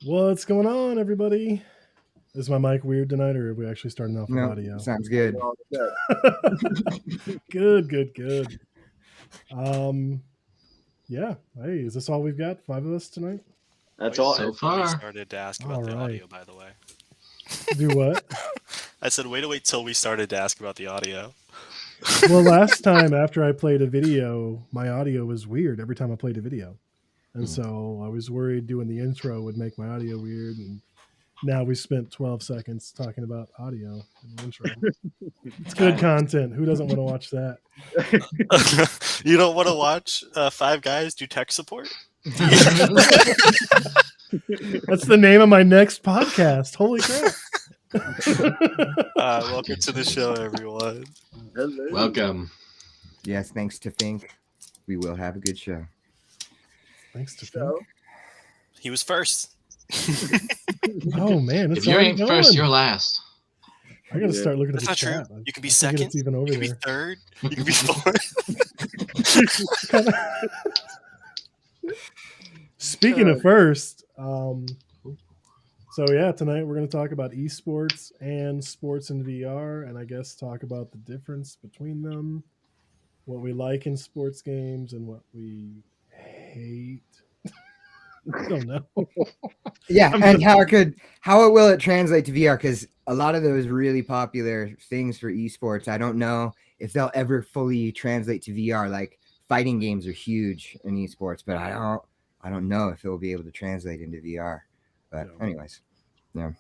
What's going on, everybody? Is my mic weird tonight, or are we actually starting off with No, audio? sounds good. Good. Yeah. Hey, is this all we've got? 5 of us tonight? That's Wait all. till So we far. started to ask about All the right. audio, by the way. Do what? I said, wait till we started to ask about the audio. Well, last time after I played a video, my audio was weird every time I played a video. And so I was worried doing the intro would make my audio weird. And now we spent 12 seconds talking about audio in the intro. It's good content. Who doesn't want to watch that? You don't want to watch five guys do tech support? That's the name of my next podcast. Holy crap. Welcome to the show, everyone. Hello. Welcome. Yes, thanks to Fink, we will have a good show. Thanks to So, Fink. He was first. Oh man, it's If you already ain't going. first, you're last. I gotta start looking at That's the not chat. true. You can I be forget second. It's even over You can there. be third. You can be fourth. Speaking of first, so yeah, tonight we're going to talk about esports and sports in VR, and I guess talk about the difference between them, what we like in sports games, and what we hate. I don't know. Yeah, I'm and just- how will it translate to VR? Because a lot of those really popular things for esports, I don't know if they'll ever fully translate to VR. Like fighting games are huge in esports, but I don't know if it will be able to translate into VR. But No. anyways, yeah.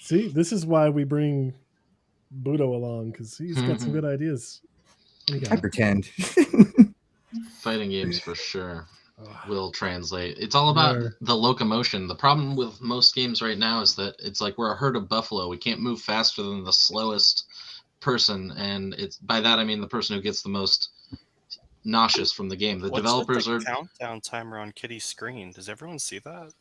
See, this is why we bring Budo along, because he's got some good ideas. I pretend. Fighting games for sure Oh, will translate. It's all about Where? the locomotion. The problem with most games right now is that it's like we're a herd of buffalo. We can't move faster than the slowest person, and it's by that I mean the person who gets the most nauseous from the game. The developers What's with the countdown timer on Kitty's screen? Does everyone see that?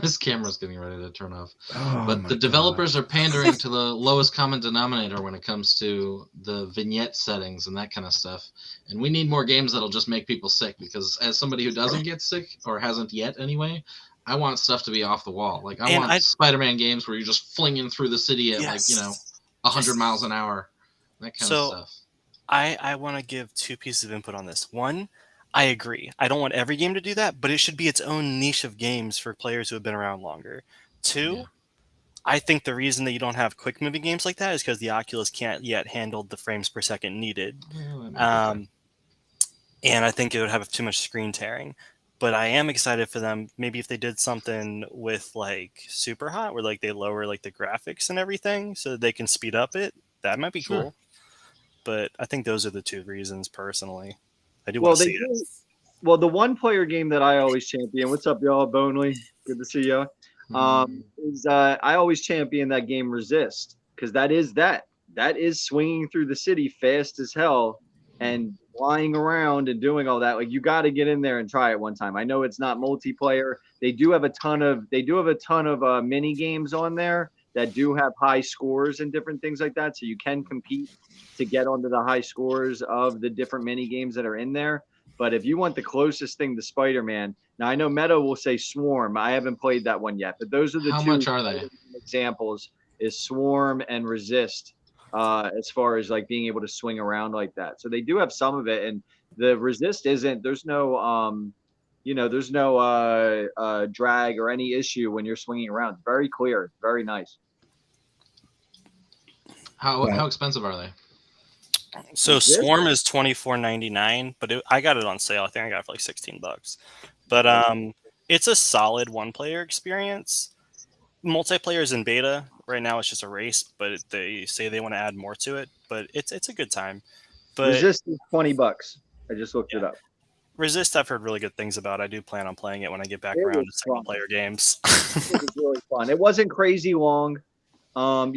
his camera's getting ready to turn off. Oh, But my the God. developers are pandering to the lowest common denominator when it comes to the vignette settings and that kind of stuff. And we need more games that'll just make people sick, because as somebody who doesn't get sick, or hasn't yet anyway, I want stuff to be off the wall. Like I want Spider-Man games where you're just flinging through the city at 100 miles an hour, that kind of stuff. I want to give two pieces of input on this. One, I agree. I don't want every game to do that, but it should be its own niche of games for players who have been around longer. Two, I think the reason that you don't have quick moving games like that is because the Oculus can't yet handle the frames per second needed. And I think it would have too much screen tearing. But I am excited for them. Maybe if they did something with like Super Hot, where like they lower like the graphics and everything so that they can speed up it, that might be cool. But I think those are the two reasons personally. I do want to see it. Well, the one player game that I always champion. What's up, y'all? Bonely, good to see you. Is I always champion that game Resist, because that is swinging through the city fast as hell and flying around and doing all that. Like you got to get in there and try it one time. I know it's not multiplayer. They do have a ton of mini games on there that do have high scores and different things like that, so you can compete to get onto the high scores of the different mini games that are in there. But if you want the closest thing to Spider-Man, now I know Meta will say Swarm. I haven't played that one yet, but those are the How two much are they? examples is Swarm and Resist, as far as like being able to swing around like that. So they do have some of it, and the Resist there's no drag or any issue when you're swinging around. It's very clear, very nice. How expensive are they? So Swarm is $24.99, but I got it on sale. I think I got it for like $16. But it's a solid one-player experience. Multiplayer is in beta right now. It's just a race, but they say they want to add more to it. But it's a good time. But Resist is $20. I just looked it up. Resist, I've heard really good things about. I do plan on playing it when I get back around to single-player games. It was really fun. It wasn't crazy long. But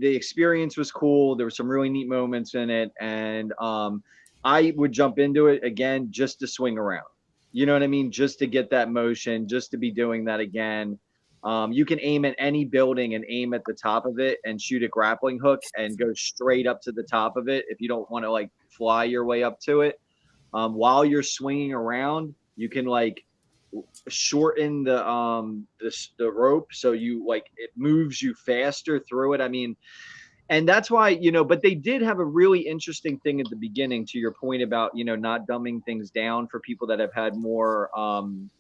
the experience was cool. There were some really neat moments in it, and I would jump into it again just to swing around. You know what I mean? Just to get that motion, just to be doing that again. You can aim at any building and aim at the top of it and shoot a grappling hook and go straight up to the top of it if you don't want to like fly your way up to it. While you're swinging around, you can like shorten the rope, so you like it moves you faster through it. I mean, and that's why, but they did have a really interesting thing at the beginning, to your point about, not dumbing things down for people that have had more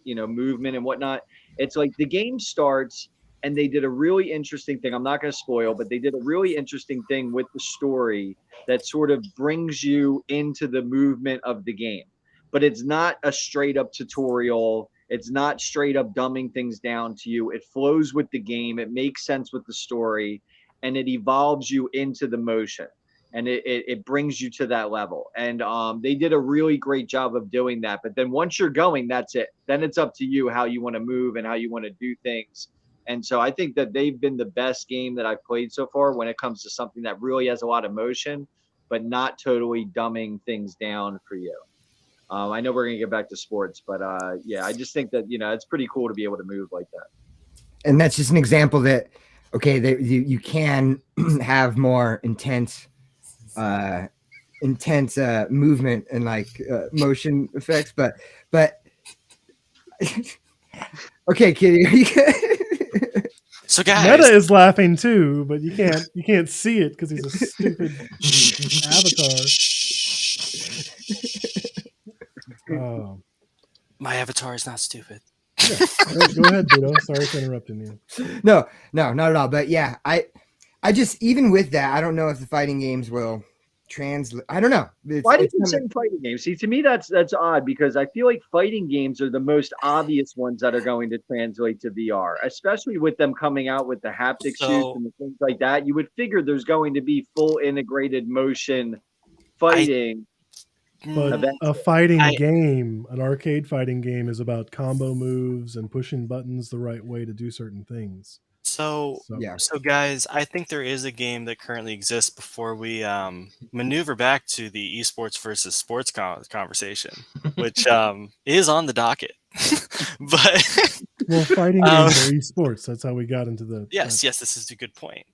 movement and whatnot. It's like the game starts and they did a really interesting thing. I'm not going to spoil, but they did a really interesting thing with the story that sort of brings you into the movement of the game. But it's not a straight up tutorial. It's not straight up dumbing things down to you. It flows with the game. It makes sense with the story, and it evolves you into the motion, and it brings you to that level. And they did a really great job of doing that. But then once you're going, that's it. Then it's up to you how you want to move and how you want to do things. And so I think that they've been the best game that I've played so far when it comes to something that really has a lot of motion, but not totally dumbing things down for you. I know we're going to get back to sports, but yeah, I just think that, it's pretty cool to be able to move like that. And that's just an example that, okay, you can have more intense movement and like motion effects, but okay, Kitty, are you good? So guys, Meta is laughing too, but you can't see it because he's a stupid avatar. Oh, my avatar is not stupid. yeah. Go ahead, Ditto. Sorry for interrupting you. No, not at all. But yeah, I just, even with that, I don't know if the fighting games will translate. I don't know. Why did you say fighting games? See, to me, that's odd, because I feel like fighting games are the most obvious ones that are going to translate to VR, especially with them coming out with the haptic suits and the things like that. You would figure there's going to be full integrated motion fighting. But a fighting game, an arcade fighting game, is about combo moves and pushing buttons the right way to do certain things. So Yeah. So guys, I think there is a game that currently exists before we maneuver back to the esports versus sports conversation, which is on the docket. But Well, fighting games are esports. That's how we got into the. yes, this is a good point.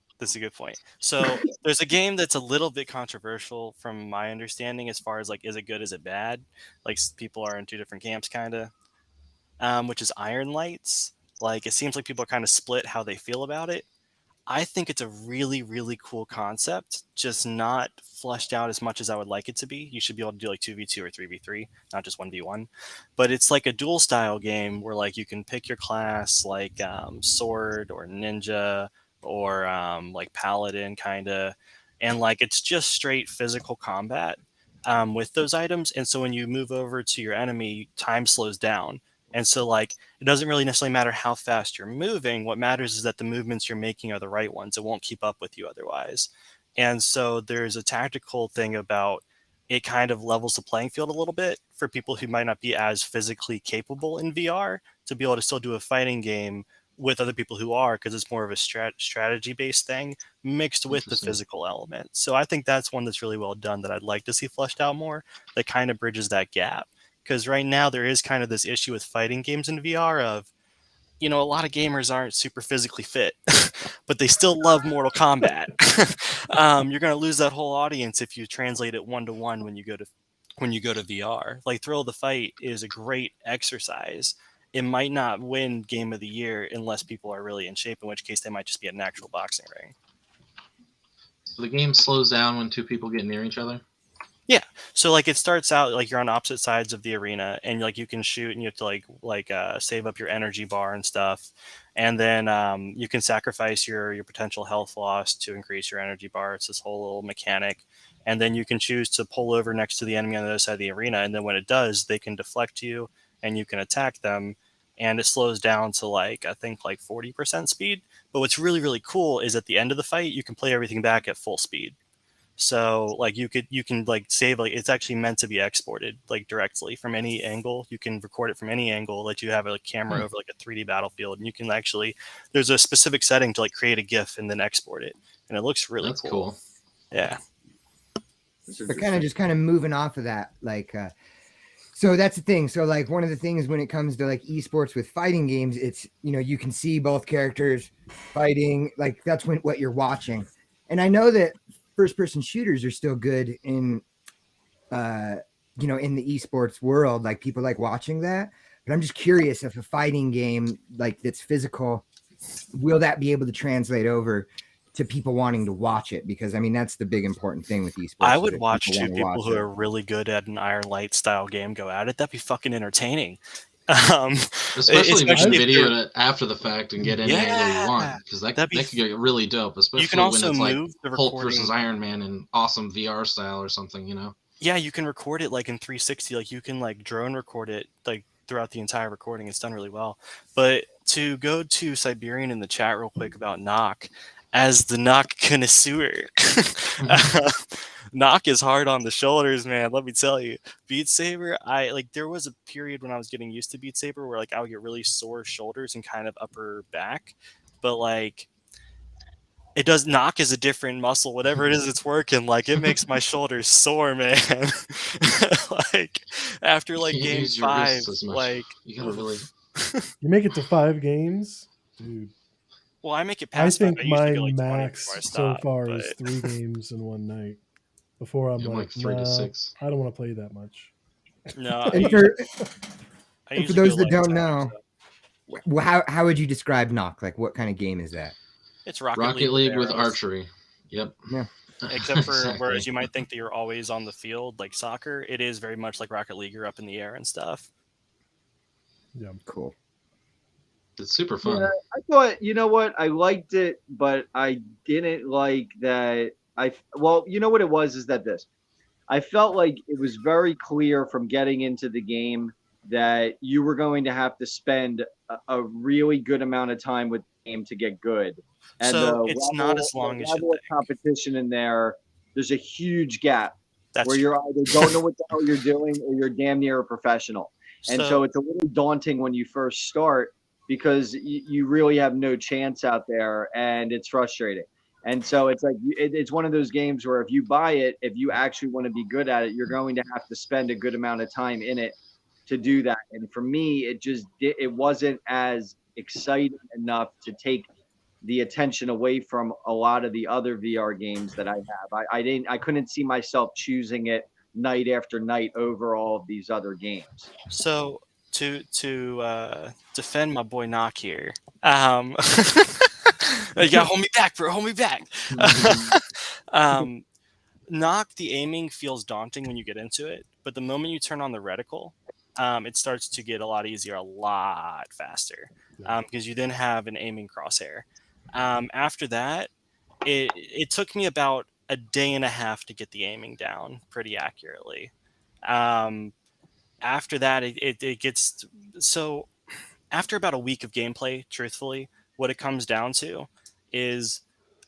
So there's a game that's a little bit controversial from my understanding, as far as like, is it good, is it bad? Like, people are in two different camps, kind of, which is Iron Lights. Like, it seems like people are kind of split how they feel about it. I think it's a really, really cool concept, just not fleshed out as much as I would like it to be. You should be able to do like 2v2 or 3v3, not just 1v1. But it's like a dual style game where like you can pick your class, like sword or ninja or like paladin kind of, and like it's just straight physical combat with those items. And so when you move over to your enemy, time slows down. And so, like, it doesn't really necessarily matter how fast you're moving. What matters is that the movements you're making are the right ones. It won't keep up with you otherwise. And so there's a tactical thing about it, kind of levels the playing field a little bit for people who might not be as physically capable in VR to be able to still do a fighting game with other people who are, because it's more of a strategy-based thing mixed with the physical element. So I think that's one that's really well done that I'd like to see fleshed out more, that kind of bridges that gap. Because right now there is kind of this issue with fighting games in VR of, a lot of gamers aren't super physically fit, but they still love Mortal Kombat. You're going to lose that whole audience if you translate it 1-to-1 when you go to VR. Like, Thrill of the Fight is a great exercise. It might not win Game of the Year unless people are really in shape, in which case they might just be at an actual boxing ring. So the game slows down when two people get near each other? Yeah. So like, it starts out like you're on opposite sides of the arena, and like you can shoot, and you have to like save up your energy bar and stuff, and then you can sacrifice your potential health loss to increase your energy bar. It's this whole little mechanic, and then you can choose to pull over next to the enemy on the other side of the arena, and then when it does, they can deflect you, and you can attack them, and it slows down to like, I think like 40% speed. But what's really, really cool is at the end of the fight, you can play everything back at full speed. So like you can like save, like, it's actually meant to be exported like directly from any angle. You can record it from any angle, let you have a camera over like a 3D battlefield, and you can actually, there's a specific setting to like create a GIF and then export it, and it looks really cool. Yeah. But kind of moving off of that, like so that's the thing. So like, one of the things when it comes to like esports with fighting games, it's, you can see both characters fighting, like that's what you're watching. And I know that first-person shooters are still good in, in the esports world. Like, people like watching that. But I'm just curious if a fighting game like that's physical, will that be able to translate over to people wanting to watch it? Because I mean, that's the big important thing with esports. I is would that watch two wanna people watch who it. are really good at an Iron Light style game go at it. That'd be fucking entertaining. Especially making especially if video they're- it after the fact and get any angle you want, because that that'd be could get really dope. You Especially can when also it's like move the Hulk versus recording. Iron Man in awesome VR style or something, you know. Yeah, you can record it like in 360. Like you can like drone record it like throughout the entire recording. It's done really well. But to go to Siberian in the chat real quick about knock, as the knock connoisseur, knock is hard on the shoulders, man. Let me tell you, Beat Saber. I like there was a period when I was getting used to Beat Saber where like I would get really sore shoulders and kind of upper back, but like it does knock is a different muscle. Whatever it is, it's working. Like it makes my shoulders sore, man. Like after like Can't game use your 5, wrists as much. like You gotta really. You make it to 5 games, dude. well, I make it I past 5. think I usually my go like 20 max before I so stop. far But is 3 games in one night. Before I'm I'm like 3 to nah, 6. I don't want to play that much. no, I And usually, I for usually those go that like don't 10 or know, so. well, how would you describe knock? Like, what kind of game is that? It's Rocket League with arrows. archery. Yep. Yeah. Except for Exactly. whereas you might think that you're always on the field like soccer, it is very much like Rocket League. You're up in the air and stuff. Yeah. Cool. It's super fun. Yeah, I thought, you know what? I liked it, but I didn't like that. Well, you know what it was is that I felt like it was very clear from getting into the game that you were going to have to spend a really good amount of time with the game to get good. And So it's not as long as you level of think. competition in there's a huge gap That's where you're either don't know what the hell you're doing or you're damn near a professional. And so it's a little daunting when you first start because you really have no chance out there and it's frustrating. And so it's like it's one of those games where if you buy it, if you actually want to be good at it, you're going to have to spend a good amount of time in it to do that. And for me, it wasn't as exciting enough to take the attention away from a lot of the other VR games that I have. I couldn't see myself choosing it night after night over all of these other games. So to defend my boy Knock here, you gotta hold me back, bro. Hold me back. Knock, the aiming feels daunting when you get into it, but the moment you turn on the reticle, it starts to get a lot easier, a lot faster, because you then have an aiming crosshair. After that, it took me about a day and a half to get the aiming down pretty accurately. After that, it gets so. After about a week of gameplay, truthfully, what it comes down to is,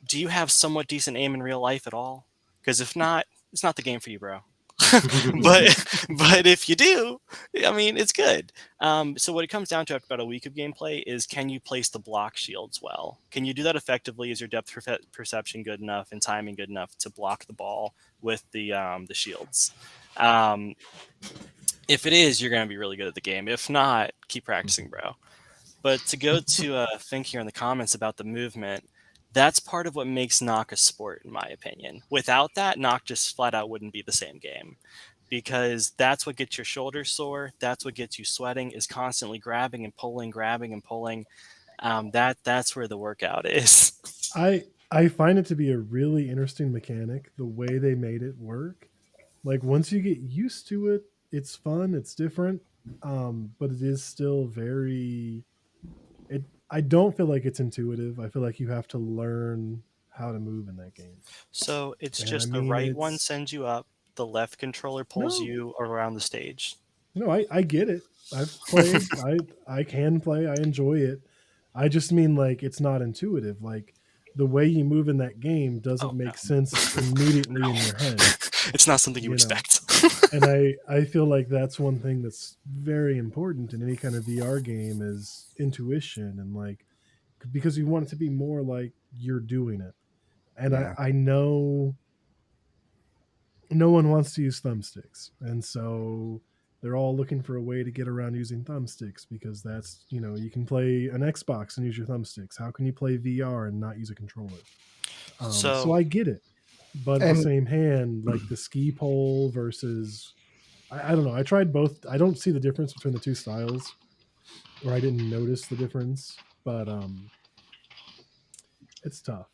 do you have somewhat decent aim in real life at all? Because if not, it's not the game for you, bro. but if you do, I mean, it's good. So what it comes down to after about a week of gameplay is, can you place the block shields well? Can you do that effectively? Is your depth perception good enough and timing good enough to block the ball with the shields? If it is, you're going to be really good at the game. If not, keep practicing, bro. But to go to Fink here in the comments about the movement, that's part of what makes Knock a sport, in my opinion. Without that, Knock just flat out wouldn't be the same game. Because that's what gets your shoulders sore. That's what gets you sweating, is constantly grabbing and pulling, grabbing and pulling. That's where the workout is. I find it to be a really interesting mechanic, the way they made it work. Like once you get used to it, it's fun, it's different, but it is still very. I don't feel like it's intuitive. I feel like you have to learn how to move in that game. So it's And just I the mean, right one it's sends you up, the left controller pulls no, you around the stage. no. I get it. I've played. I can play. I enjoy it. I just mean like it's not intuitive. Like the way you move in that game doesn't Oh, no. make sense immediately in your head. It's not something you You know. expect. And I feel like that's one thing that's very important in any kind of VR game is intuition and like because you want it to be more like you're doing it. And Yeah. I know no one wants to use thumbsticks. And so they're all looking for a way to get around using thumbsticks because that's, you can play an Xbox and use your thumbsticks. How can you play VR and not use a controller? So I get it. But at the same hand, like the ski pole versus, I don't know. I tried both. I don't see the difference between the two styles. or I didn't notice the difference, but it's tough.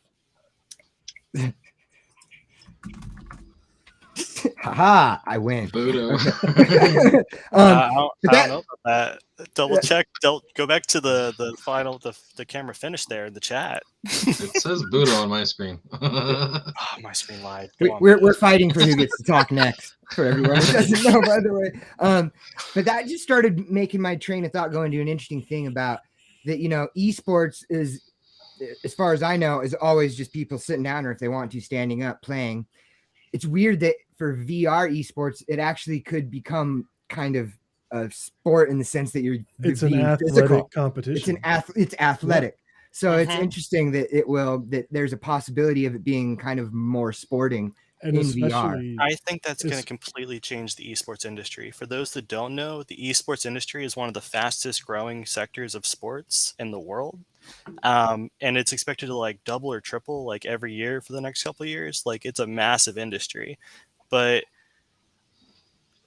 Haha, I win. Budo. Okay. I don't but that- know about that. Double check. Go back to the final the camera finish there in the chat. It says Budo on my screen. Oh, my screen lied. Go on, we're Budo. fighting for who gets to talk next. For everyone who doesn't know, by the way. But that just started making my train of thought go into an interesting thing about that. Esports is, as far as I know, is always just people sitting down, or if they want to, standing up playing. It's weird that for VR esports, it actually could become kind of a sport in the sense that you're It's an being athletic physical. competition. It's athletic. So it's Mhm. interesting that there's a possibility of it being kind of more sporting and in VR. especially I think that's going to It's- completely change the esports industry. For those that don't know, the esports industry is one of the fastest growing sectors of sports in the world. And it's expected to like double or triple like every year for the next couple of years. Like it's a massive industry. But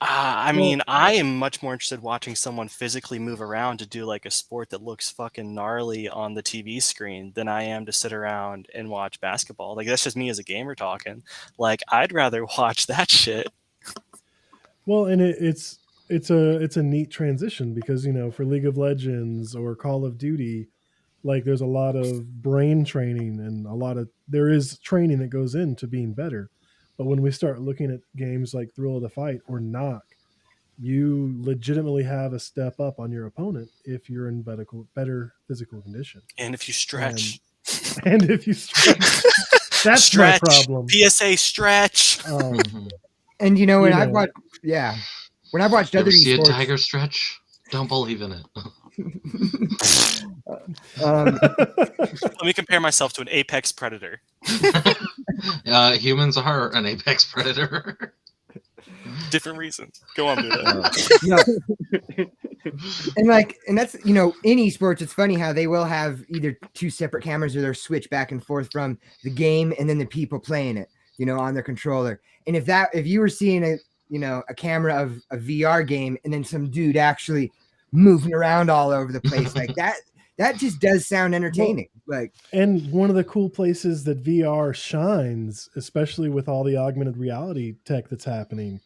I Well- mean, I am much more interested watching someone physically move around to do like a sport that looks fucking gnarly on the TV screen than I am to sit around and watch basketball. Like that's just me as a gamer talking. Like I'd rather watch that shit. Well, and it's a neat transition because for League of Legends or Call of Duty, like there's a lot of brain training and there is training that goes into being better. But when we start looking at games like Thrill of the Fight or Knock, you legitimately have a step up on your opponent if you're in better physical condition. And if you stretch, And if you stretch, that's stretch, my problem. PSA stretch. And when You I've know. watched, when I've watched You other ever see a esports, tiger stretch? Don't believe in it. Let me compare myself to an apex predator. Humans are an apex predator. Different reason. Go on, Buddha. and that's in esports, it's funny how they will have either two separate cameras or they'll switch back and forth from the game and then the people playing it, on their controller. And if you were seeing a camera of a VR game and then some dude actually moving around all over the place like that just does sound entertaining. And one of the cool places that VR shines, especially with all the augmented reality tech that's happening,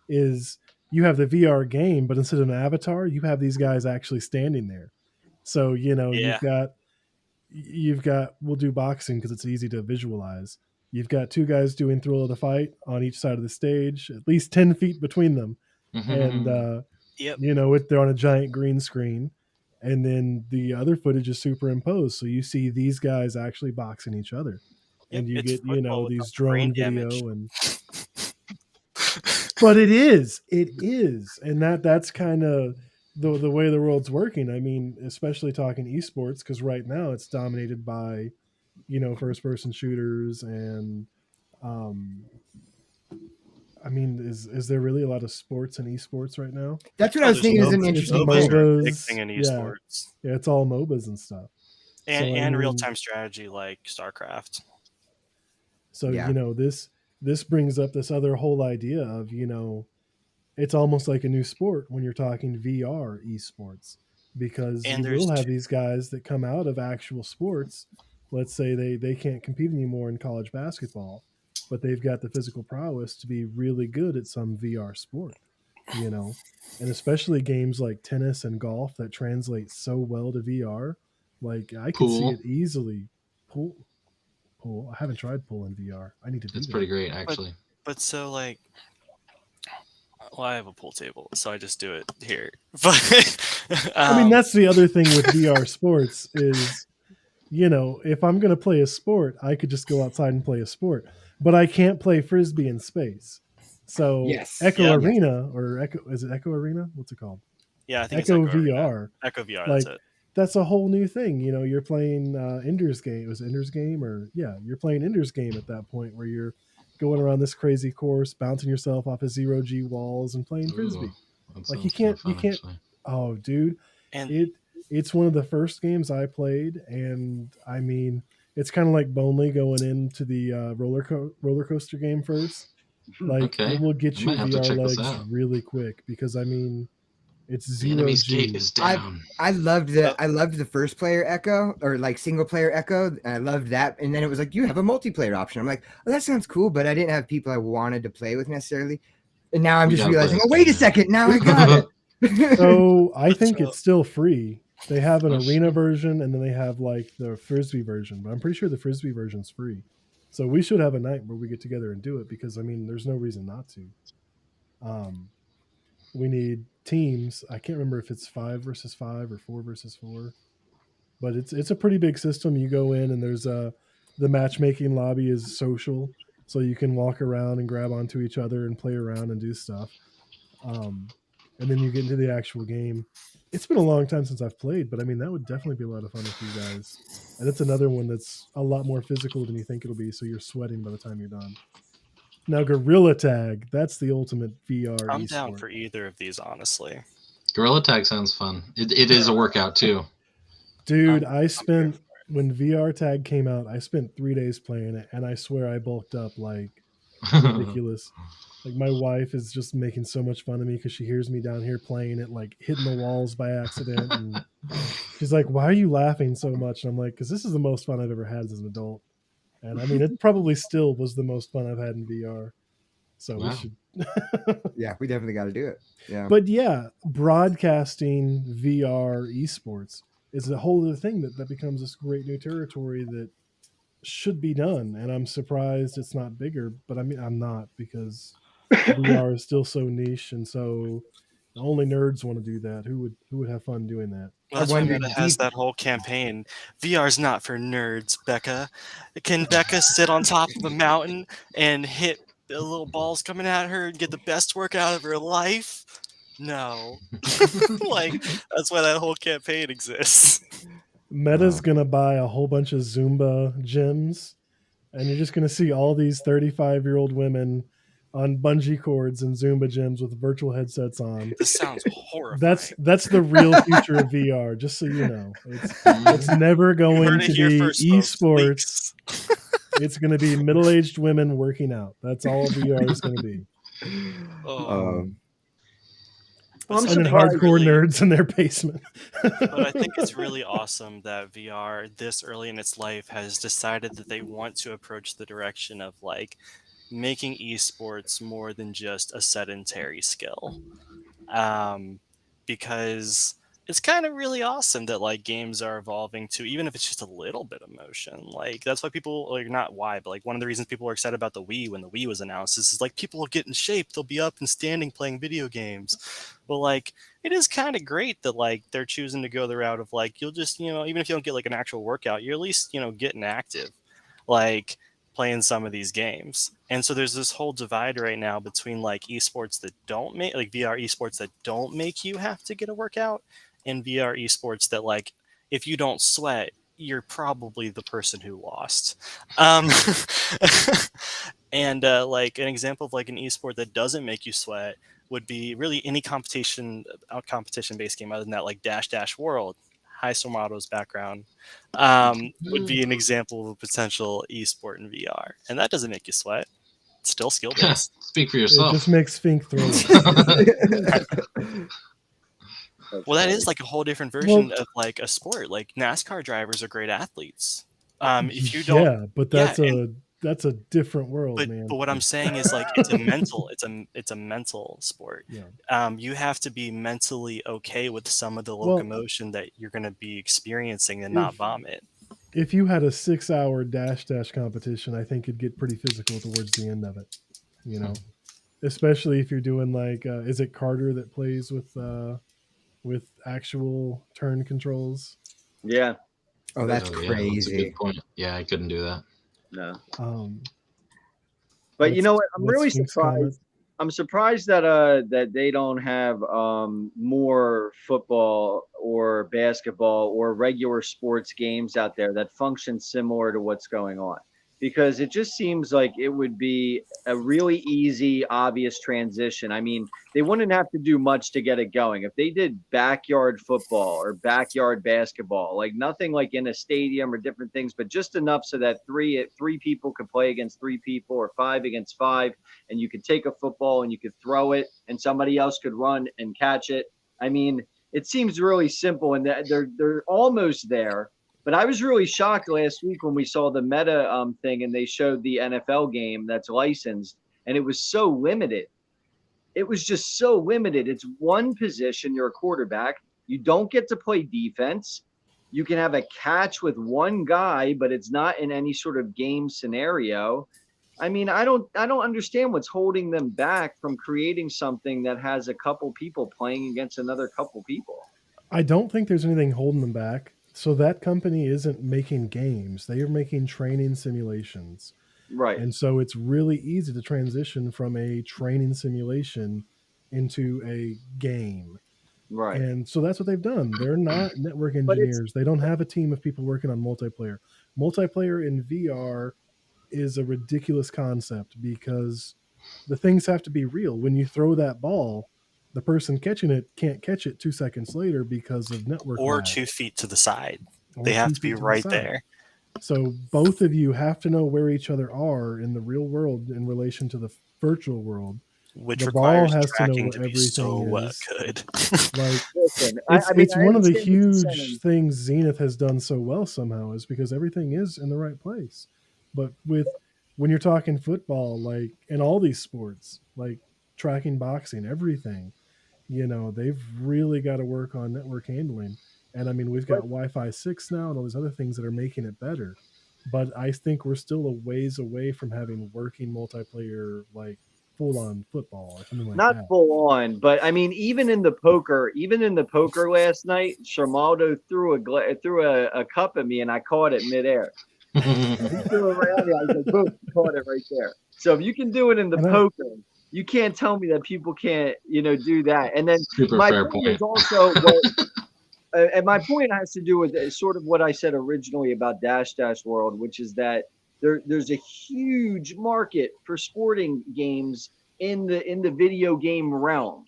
is you have the VR game, but instead of an avatar, you have these guys actually standing there. So, Yeah. you've got, we'll do boxing because it's easy to visualize. You've got two guys doing Thrill of the Fight on each side of the stage, at least 10 feet between them. And, Yep. they're on a giant green screen. And then the other footage is superimposed. So you see these guys actually boxing each other. And Yep, you it's get, football with these the brain drone video damage. and but it is. And that's kind of the way the world's working. I mean, especially talking esports, because right now it's dominated by, first person shooters and I mean, is there really a lot of sports in esports right now? That's what I was there's thinking is an MOBAs. interesting It's point. MOBAs are a big MOBAs, thing in yeah. esports. Yeah, it's all MOBAs and stuff. And, So, I and mean- real time strategy like StarCraft. So, Yeah. this brings up this other whole idea of, it's almost like a new sport when you're talking VR esports, because And you will there's have these guys that come out of actual sports. Let's say they can't compete anymore in college basketball, but they've got the physical prowess to be really good at some VR sport, and especially games like tennis and golf that translate so well to VR. Like I could see Pool. it easily. Pool. I haven't tried pool in VR. I need to do It's that. pretty great, actually. But so like, well, I have a pool table, so I just do it here. But I mean, that's the other thing with VR sports is, if I'm going to play a sport, I could just go outside and play a sport, but I can't play Frisbee in space. So Yes. Echo Yeah. Arena is it Echo Arena? What's it called? yeah, I think Echo it's Echo Arena. VR. Echo VR. Like, That's it. That's a whole new thing. You're playing Ender's Game. Was it Ender's Game you're playing Ender's Game at that point where you're going around this crazy course, bouncing yourself off of 0G walls and playing Frisbee. Ooh, that Like, you sounds kinda can't- fun, actually. Oh, dude. And It's one of the first games I played, and I mean, it's kind of like Bonely going into the roller coaster game first. Like Okay. it will get I you might have to VR check this legs out. really quick because I mean, It's The zero enemy's G. gate is down. I loved the first player echo, or like single player echo. And I loved that. And then it was like, you have a multiplayer option. I'm like, oh, that sounds cool, but I didn't have people I wanted to play with necessarily. And now I'm We just gotta play realizing, this oh, wait game a now. second, now I got it. So I What's think up? it's still free. They have an Oh, arena shit. version, and then they have like the frisbee version. But I'm pretty sure the frisbee version's free. So we should have a night where we get together and do it because I mean, there's no reason not to. Um, we need teams. I can't remember if it's 5 versus 5 or 4 versus 4, but it's a pretty big system. You go in and there's the matchmaking lobby is social, so you can walk around and grab onto each other and play around and do stuff. Um, and then you get into the actual game. It's been a long time since I've played, but I mean that would definitely be a lot of fun with you guys. And it's another one that's a lot more physical than you think it'll be, so you're sweating by the time you're done. Now, Gorilla Tag, that's the ultimate VR I'm down esport. for either of these, honestly. Gorilla Tag sounds fun. It is a workout too. Dude, I'm I here spent when VR Tag came out, I spent 3 days playing it, and I swear I bulked up like ridiculous. Like my wife is just making so much fun of me because she hears me down here playing it, like hitting the walls by accident, and she's like, "Why are you laughing so much?" And I'm like, "Because this is the most fun I've ever had as an adult." And I mean, it probably still was the most fun I've had in VR. So we Wow. should. Yeah, we definitely got to do it. Yeah. But yeah, broadcasting VR esports is a whole other thing that becomes this great new territory that should be done. And I'm surprised it's not bigger, but I mean, I'm not because VR is still so niche. And so only nerds want to do that. Who would have fun doing that? Well, I that's why wonder Meta has deep. that whole campaign. VR's not for nerds, Becca. Can Becca sit on top of a mountain and hit the little balls coming at her and get the best workout of her life? No. Like, that's why that whole campaign exists. Meta's gonna buy a whole bunch of Zumba gyms, and you're just gonna see all these 35-year-old women on bungee cords and Zumba gyms with virtual headsets on. This sounds horrifying. That's the real future of VR. Just so you know, it's never You going heard to it here be first, folks. esports. Leaks. It's going to be middle-aged women working out. That's all VR is going to be. Oh. Well, I'm And then surprised. hardcore nerds in their basement. But I think it's really awesome that VR, this early in its life, has decided that they want to approach the direction of like making esports more than just a sedentary skill. Because it's kind of really awesome that like games are evolving to, even if it's just a little bit of motion. Like that's why people, like, not why, but like one of the reasons people were excited about the Wii when the Wii was announced is like people will get in shape, they'll be up and standing playing video games. But like it is kind of great that like they're choosing to go the route of like you'll just, even if you don't get like an actual workout, you're at least, getting active, like playing some of these games. And so there's this whole divide right now between like esports that don't make, like VR esports that don't make you have to get a workout, and VR esports that like if you don't sweat, you're probably the person who lost. Um, and like an example of like an esport that doesn't make you sweat would be really any competition based game other than that, like Dash Dash World. Hi Somado's background would be an example of a potential esport in VR, and that doesn't make you sweat. It's still skill based. Speak for It yourself. just makes Fink throw up. Well, that is like a whole different version of like a sport. Like NASCAR drivers are great athletes. If you don't, Yeah, but that's a different world, but man. what I'm saying is like it's a mental sport. Yeah. You have to be mentally okay with some of the locomotion that you're going to be experiencing and not vomit. If you had a 6-hour dash competition, I think it'd get pretty physical towards the end of it. Especially if you're doing like, is it Carter that plays with actual turn controls? Yeah. Oh, that's Yeah, crazy. that's a good point. Yeah, I couldn't do that. No. But What's- you know what? I'm what's really Fink's surprised. comment? I'm surprised that that they don't have more football or basketball or regular sports games out there that function similar to what's going on, because it just seems like it would be a really easy, obvious transition. I mean, they wouldn't have to do much to get it going. If they did backyard football or backyard basketball, like nothing like in a stadium or different things, but just enough so that three people could play against 3 people or 5 against 5, and you could take a football and you could throw it and somebody else could run and catch it. I mean, it seems really simple, and they're almost there. But I was really shocked last week when we saw the Meta thing, and they showed the NFL game that's licensed, and it was so limited. It was just so limited. It's one position. You're a quarterback. You don't get to play defense. You can have a catch with one guy, but it's not in any sort of game scenario. I mean, I don't understand what's holding them back from creating something that has a couple people playing against another couple people. I don't think there's anything holding them back. So that company isn't making games; they are making training simulations. Right, And so it's really easy to transition from a training simulation into a game. right. And so that's what they've done. They're not network But it's engineers. They don't have a team of people working on multiplayer. Multiplayer in VR is a ridiculous concept because the things have to be real. When you throw that ball, the person catching it can't catch it 2 seconds later because of network Or lag 2 feet to the side. or They have 2 to be feet to the right side. there. So both of you have to know where each other are in the real world in relation to the virtual world. Which The ball requires has to know tracking where to be everything so is. good. Like listen. it's I mean, it's I one of the understand what you're huge saying. things Zenith has done so well somehow is because everything is in the right place. But with when you're talking football, like in all these sports, like tracking boxing, everything, they've really got to work on network handling. And I mean, we've got But Wi-Fi 6 now and all these other things that are making it better. But I think we're still a ways away from having working multiplayer, like full on football or something like not that. full on, but I mean, even in the poker last night, Shermaldo threw a cup at me, and I caught it midair. He threw it right at me. I was like, boom, caught it right there. So if you can do it in the And I, poker, you can't tell me that people can't, do that. And then Super my fair point is point. also what, and my point has to do with sort of what I said originally about Dash Dash World, which is that there's a huge market for sporting games in the video game realm.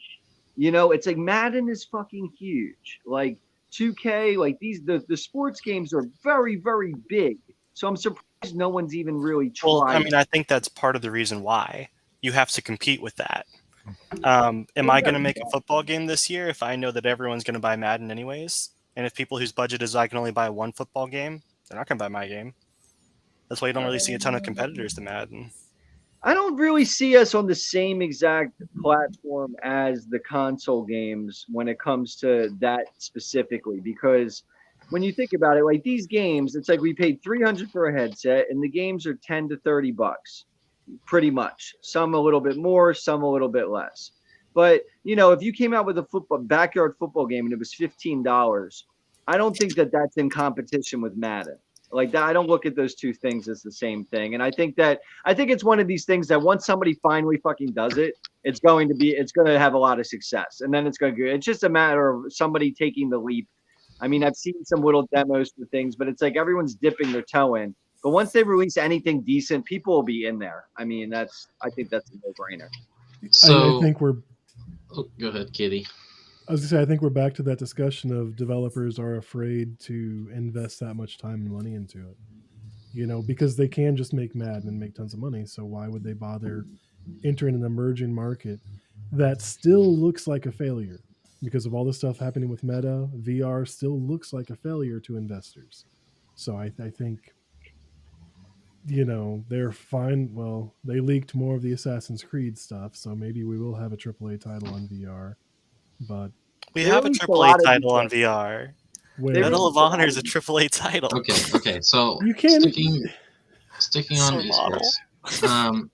It's like Madden is fucking huge. Like 2K, like the sports games are very, very big. So I'm surprised no one's even really Well, I tried. mean, I think that's part of the reason why you have to compete with that. Am I going to make a football game this year if I know that everyone's going to buy Madden anyways? And if people whose budget is I can only buy one football game, they're not going to buy my game. That's why you don't really see a ton of competitors to Madden. I don't really see us on the same exact platform as the console games when it comes to that specifically, because when you think about it, like these games, it's like we paid 300 for a headset and the games are 10 to 30 bucks, pretty much. Some a little bit more, some a little bit less. But, if you came out with a backyard football game and it was $15, I don't think that that's in competition with Madden. Like that, I don't look at those two things as the same thing. And I think it's one of these things that once somebody finally fucking does it, it's going to have a lot of success. And then it's just a matter of somebody taking the leap. I mean, I've seen some little demos for things, but it's like everyone's dipping their toe in. But once they release anything decent, people will be in there. I mean, I think that's a no-brainer. I So, think we're go ahead, Katie. I was gonna say I think we're back to that discussion of developers are afraid to invest that much time and money into it. Because they can just make Madden and make tons of money. So why would they bother entering an emerging market that still looks like a failure? Because of all the stuff happening with Meta, VR still looks like a failure to investors. So I think they're fine. Well, they leaked more of the Assassin's Creed stuff, so maybe we will have a AAA title on VR. But We They have a released a AAA lot of title these on things. VR. They where Medal of released a lot Honor of is a these. AAA title. Okay. So you can't. sticking on So model. esports.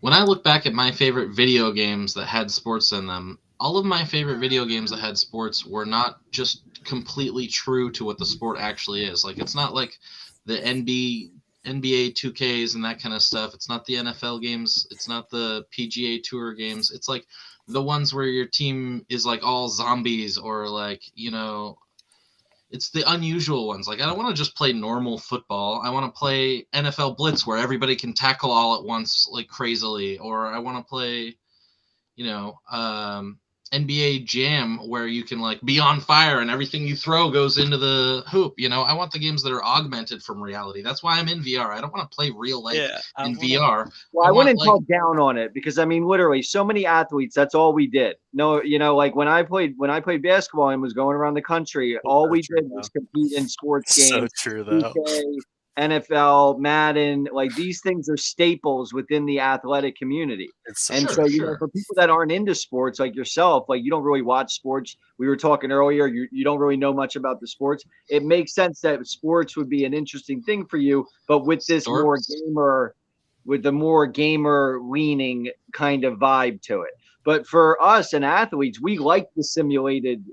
When I look back at my favorite video games that had sports in them, all of my favorite video games that had sports were not just completely true to what the sport actually is. Like it's not like the NBA 2Ks and that kind of stuff. It's not the NFL games. It's not the PGA Tour games. It's like the ones where your team is like all zombies or like, it's the unusual ones. Like I don't want to just play normal football. I want to play NFL Blitz where everybody can tackle all at once like crazily, or I want to play, NBA Jam where you can like be on fire and everything you throw goes into the hoop. I want the games that are augmented from reality. That's why I'm in VR. I don't want to play real life in VR. Well, I wouldn't talk down on it because I mean, literally, so many athletes. That's all we did. No, like when I played basketball and was going around the country, all we did was compete in sports games. So true though. PK, NFL, Madden, like these things are staples within the athletic community. So for people that aren't into sports like yourself, like you don't really watch sports. We were talking earlier, you don't really know much about the sports. It makes sense that sports would be an interesting thing for you, but with this more gamer leaning kind of vibe to it. But for us and athletes, we like the simulated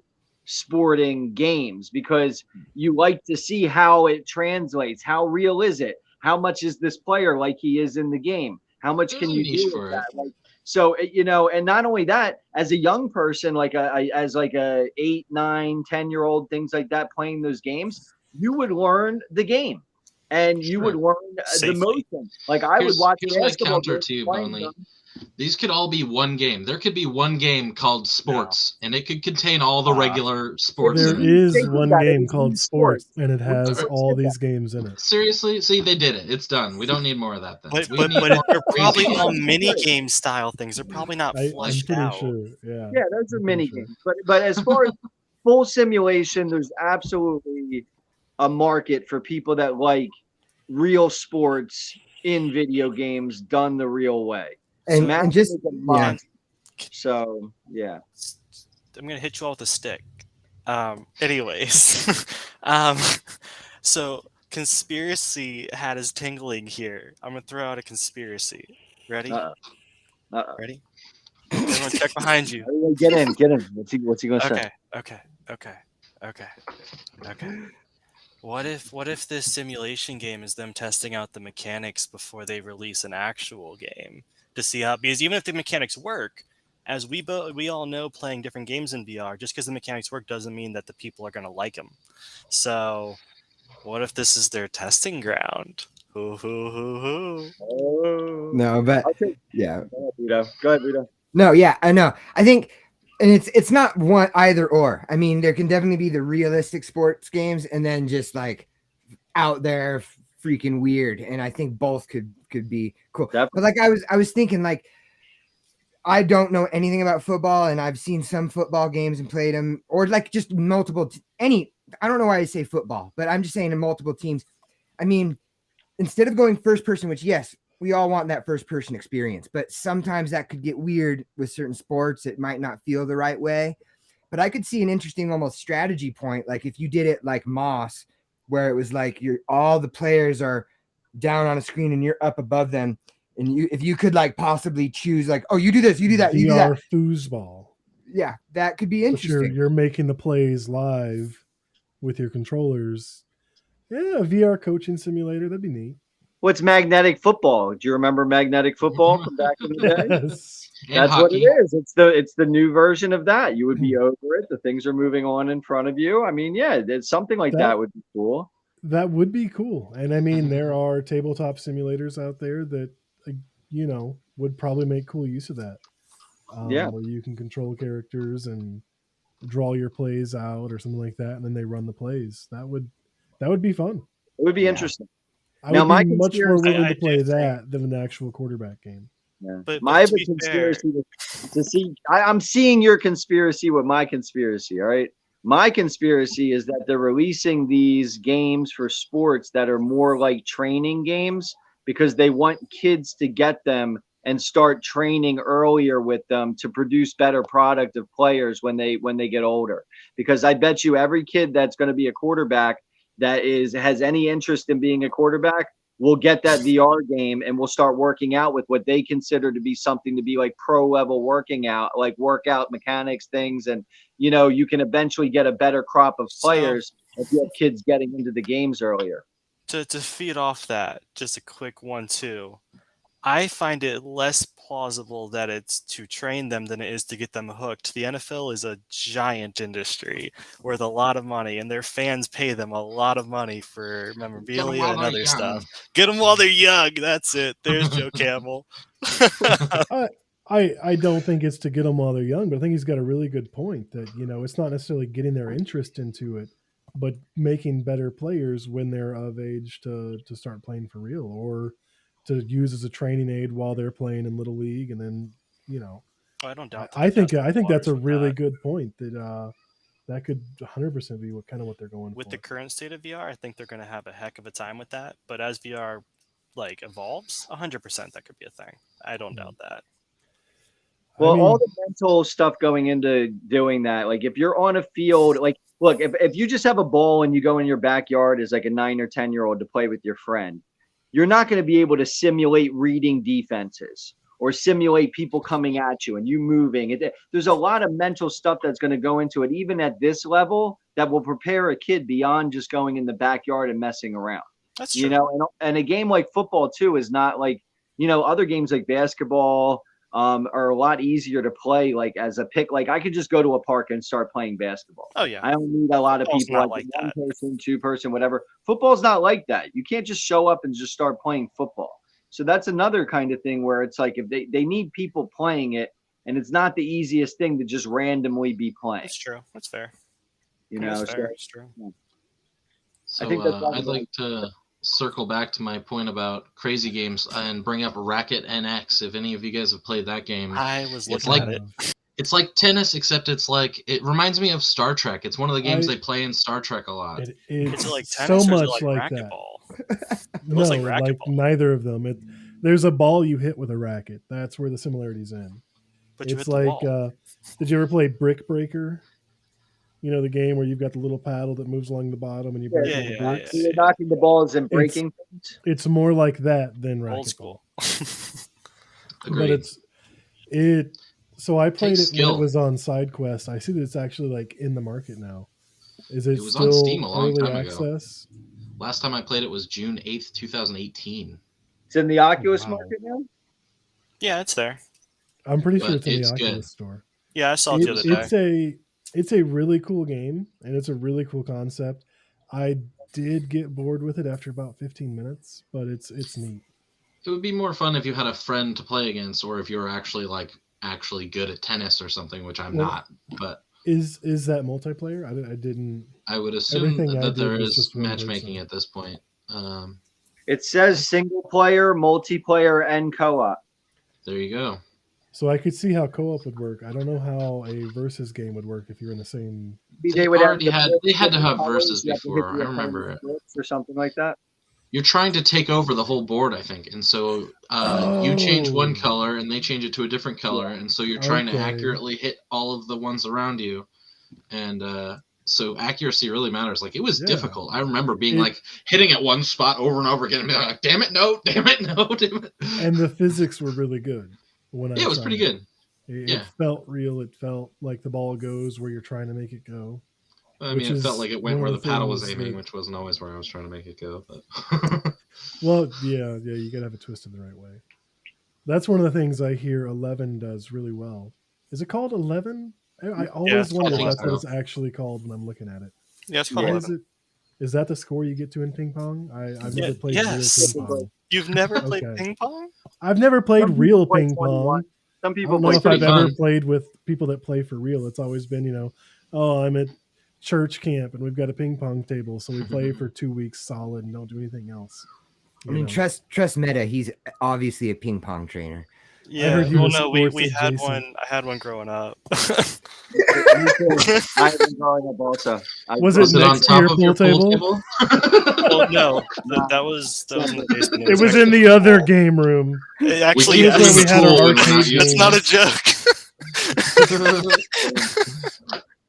sporting games because you like to see how it translates. How real is it? How much is this player like he is in the game? How much can you do with that? Like, so, and not only that, as a young person, as a 8, 9, 10-year-old, things like that, playing those games, you would learn the game and you would learn the motion. Like I would watch basketball games playing them. These could all be one game. There could be one game called Sports, and it could contain all the regular sports. There is one game called Sports, and it has all these games in it. Seriously? See, they did it. It's done. We don't need more of that then. But they're probably all mini-game style things. They're probably not fleshed out. Sure. Yeah, those are mini-games. But as far as full simulation, there's absolutely a market for people that like real sports in video games done the real way. And just so yeah, I'm gonna hit you all with a stick. Anyways, so conspiracy hat is tingling here. I'm gonna throw out a conspiracy. Ready? Ready? Everyone, check behind you. Get in. What's he gonna say? Okay. What if this simulation game is them testing out the mechanics before they release an actual game? To see how, because even if the mechanics work, as we all know, playing different games in VR, just because the mechanics work doesn't mean that the people are going to like them. So, what if this is their testing ground? No, but yeah. Go ahead, Vito. No, yeah, I know. I think, and it's not one either or. I mean, there can definitely be the realistic sports games, and then just like out there freaking weird, and I think both could be cool. Definitely. But like I was thinking, like I don't know anything about football, and I've seen some football games and played them, or like just multiple I don't know why I say football, but I'm just saying in multiple teams. I mean, instead of going first person, which yes, we all want that first person experience, but sometimes that could get weird with certain sports. It might not feel the right way, but I could see an interesting almost strategy point, like if you did it like Moss, where it was like all the players are down on a screen and you're up above them, and if you could like possibly choose like, oh, you do this, you do that, you do that. Foosball. Yeah, that could be interesting. You're making the plays live with your controllers. Yeah, a VR coaching simulator, that'd be neat. What's magnetic football? Do you remember magnetic football from back in the day? Yes. That's what it is. It's the new version of that. You would be over it. The things are moving on in front of you. I mean, yeah, it's something like that would be cool. That would be cool. And I mean, there are tabletop simulators out there that, would probably make cool use of that. Where you can control characters and draw your plays out or something like that, and then they run the plays. That would be fun. It would be interesting. I would be much more willing to play that than an actual quarterback game. Yeah. But my conspiracy to see, I'm seeing your conspiracy with my conspiracy. All right. My conspiracy is that they're releasing these games for sports that are more like training games because they want kids to get them and start training earlier with them to produce better product of players when they get older. Because I bet you every kid that's going to be a quarterback that has any interest in being a quarterback will get that VR game and will start working out with what they consider to be something to be like pro level working out, like workout mechanics things. And, you can eventually get a better crop of players if you have kids getting into the games earlier. To feed off that, just a quick 1-2. I find it less plausible that it's to train them than it is to get them hooked. The NFL is a giant industry worth a lot of money, and their fans pay them a lot of money for memorabilia and other stuff. Get them while they're young. That's it. There's Joe Camel. I I don't think it's to get them while they're young, but I think he's got a really good point that, it's not necessarily getting their interest into it, but making better players when they're of age to start playing for real, or to use as a training aid while they're playing in little league. And then, I don't doubt that. I think they're I think that's a waters with really that. good point that could 100% be what they're going With for. the current state of VR, I think they're going to have a heck of a time with that. But as VR evolves, 100% that could be a thing. I don't doubt that. Well, I mean, all the mental stuff going into doing that, like if you're on a field, like look, if you just have a ball and you go in your backyard as like a 9 or 10-year-old to play with your friend, you're not going to be able to simulate reading defenses or simulate people coming at you and you moving. There's a lot of mental stuff that's going to go into it, even at this level, that will prepare a kid beyond just going in the backyard and messing around. That's true. And a game like football too is not like, other games like basketball are a lot easier to play like as a pick. Like I could just go to a park and start playing basketball. Oh yeah. I don't need a lot of Football's people, not like like one person, 2-person, whatever. Football's not like that. You can't just show up and just start playing football. So that's another kind of thing where it's like if they need people playing it, and it's not the easiest thing to just randomly be playing. That's true. That's fair. That's fair. It's true. So I think that's I'd like to circle back to my point about crazy games and bring up Racket NX. If any of you guys have played that game, I was looking like at it. it's like tennis, except it reminds me of Star Trek. It's one of the games they play in Star Trek a lot. It's Is it like so tennis or much is it like like that. racquetball? No, looks like like racquetball. neither of them. There's a ball you hit with a racket. That's where the similarity's in. But you It's hit the like, wall. did you ever play Brick Breaker? The game where you've got the little paddle that moves along the bottom and you break all the bricks. So you're knocking the balls and breaking things. It's more like that than racquetball. Old school. Agreed. But so I played Takes it when skill. it was on SideQuest. I see that it's actually like in the market now. Is it was still on Steam a long early time ago. access? Last time I played it was June 8th, 2018. It's in the Oculus Wow. market now. Yeah, it's there. I'm pretty sure But it's in the it's Oculus good. store. Yeah, I saw it the other day. It's a really cool game, and it's a really cool concept. I did get bored with it after about 15 minutes, but it's neat. It would be more fun if you had a friend to play against, or if you were actually good at tennis or something, which I'm not. But is that multiplayer? I didn't. I would assume Everything I that did there was is just one matchmaking person. at this point. It says single player, multiplayer, and co-op. There you go. So I could see how co-op would work. I don't know how a versus game would work if you're in the same. They would have They had to have versus You have to hit before. the I remember it. opponent's bricks or something like that. You're trying to take over the whole board, I think, and so you change one color and they change it to a different color, and so you're trying to accurately hit all of the ones around you, and so accuracy really matters. Like it was difficult. I remember being hitting at one spot over and over again and being like, damn it, no, damn it, no, damn it. And the physics were really good when it was pretty good. It felt real. It felt like the ball goes where you're trying to make it go. I mean, it felt like it went where the paddle was aiming, which wasn't always where I was trying to make it go. But well, yeah, you gotta have it twisted the right way. That's one of the things I hear 11 does really well. Is it called 11? I always wonder if that's what it's actually called when I'm looking at it. Yeah, it's called 11. Is that the score you get to in ping pong? I've never played real ping pong. You've never played ping pong? I've never played real ping pong. Some people I don't know if I've ever played with people that play for real. It's always been, I'm at church camp and we've got a ping pong table, so we play for 2 weeks solid and don't do anything else. I mean, trust Meta. He's obviously a ping pong trainer. Yeah, we had one. I had one growing up. I had one growing up also. Was it on next top to your of pool your table? table? Well, no, that was in the basement. It was in the other game room. Actually, It was where we had our arcade That's game. not a joke.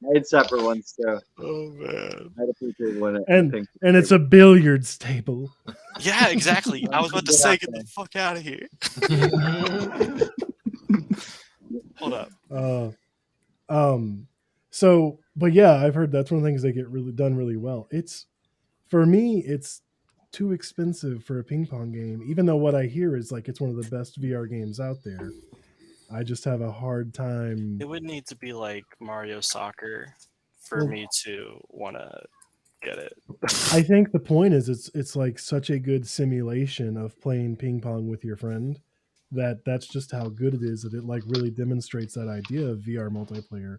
I had separate ones too. Oh man! I had a pool table and it's a billiards table. Yeah, exactly. I was about to say, get the fuck out of here. Hold up. So, but yeah, I've heard that's one of the things they get done really well. For me, it's too expensive for a ping pong game, even though what I hear is like it's one of the best VR games out there. I just have a hard time. It would need to be like Mario Soccer for me to want to get it. I think the point is it's like such a good simulation of playing ping pong with your friend that's just how good it is, that it like really demonstrates that idea of VR multiplayer,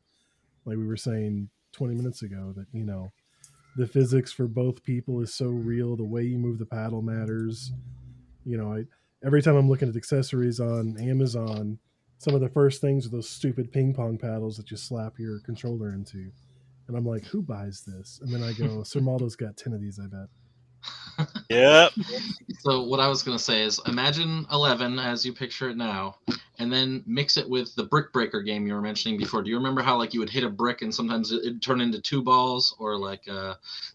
like we were saying 20 minutes ago, that the physics for both people is so real. The way you move the paddle matters. Every time I'm looking at accessories on Amazon, some of the first things are those stupid ping pong paddles that you slap your controller into. And I'm like, who buys this? And then I go, Sir Maldo's got 10 of these, I bet. Yep. So what I was gonna say is, imagine 11 as you picture it now, and then mix it with the brick breaker game you were mentioning before. Do you remember how like you would hit a brick and sometimes it'd turn into 2 balls, or like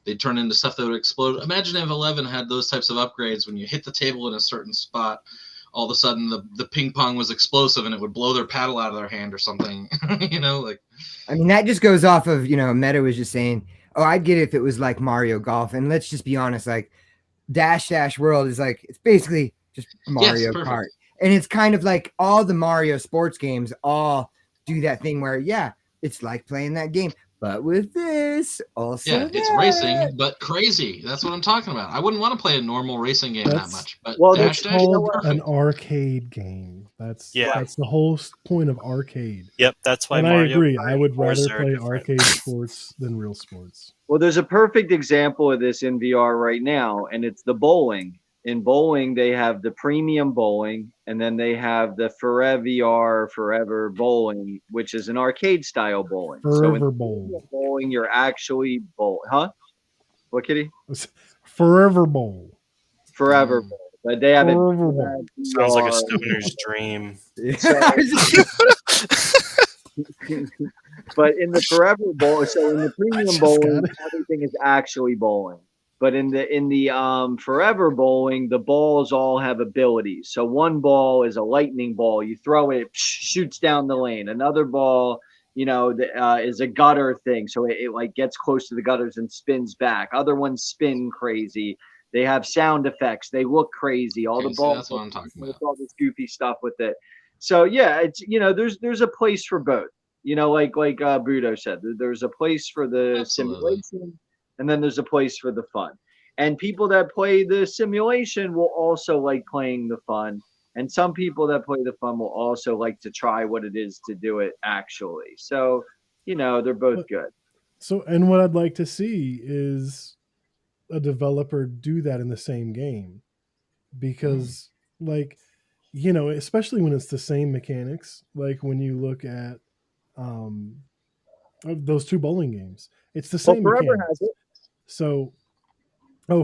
they'd turn into stuff that would explode? Imagine if 11 had those types of upgrades. When you hit the table in a certain spot, all of a sudden the ping pong was explosive and it would blow their paddle out of their hand or something. Like. I mean, that just goes off of, Meta was just saying, oh, I'd get it if it was like Mario Golf. And let's just be honest, like Dash Dash World is like, it's basically just Mario Kart. And it's kind of like all the Mario sports games all do that thing where, yeah, it's like playing that game. But with this, also. Yeah, it's racing, but crazy. That's what I'm talking about. I wouldn't want to play a normal racing game that much. But Dash Dash is an arcade game. That's the whole point of arcade. Yep, that's why. And Mario I agree. I would rather play arcade sports than real sports. Well, there's a perfect example of this in VR right now, and it's the bowling. In bowling, they have the premium bowling, and then they have the Forever bowling, which is an arcade style bowling. Forever bowl. Bowling, you're actually bowl, huh? What, Kitty? Forever bowl. Forever bowl. But they haven't. Sounds like a stoner's dream. But in the Forever Bowl, so in the premium bowling, everything is actually bowling. But in the Forever Bowling, the balls all have abilities. So one ball is a lightning ball. You throw it, shoots down the lane. Another ball, is a gutter thing. So it like gets close to the gutters and spins back. Other ones spin crazy. They have sound effects. They look crazy. All the balls. That's what I'm talking about. All this goofy stuff with it. So yeah, it's there's a place for both. Like Budo said, there's a place for the simulation, and then there's a place for the fun. And people that play the simulation will also like playing the fun. And some people that play the fun will also like to try what it is to do it actually. So, they're both good. So, and what I'd like to see is a developer do that in the same game, because especially when it's the same mechanics, like when you look at those 2 bowling games, it's the same Forever mechanics. has it. So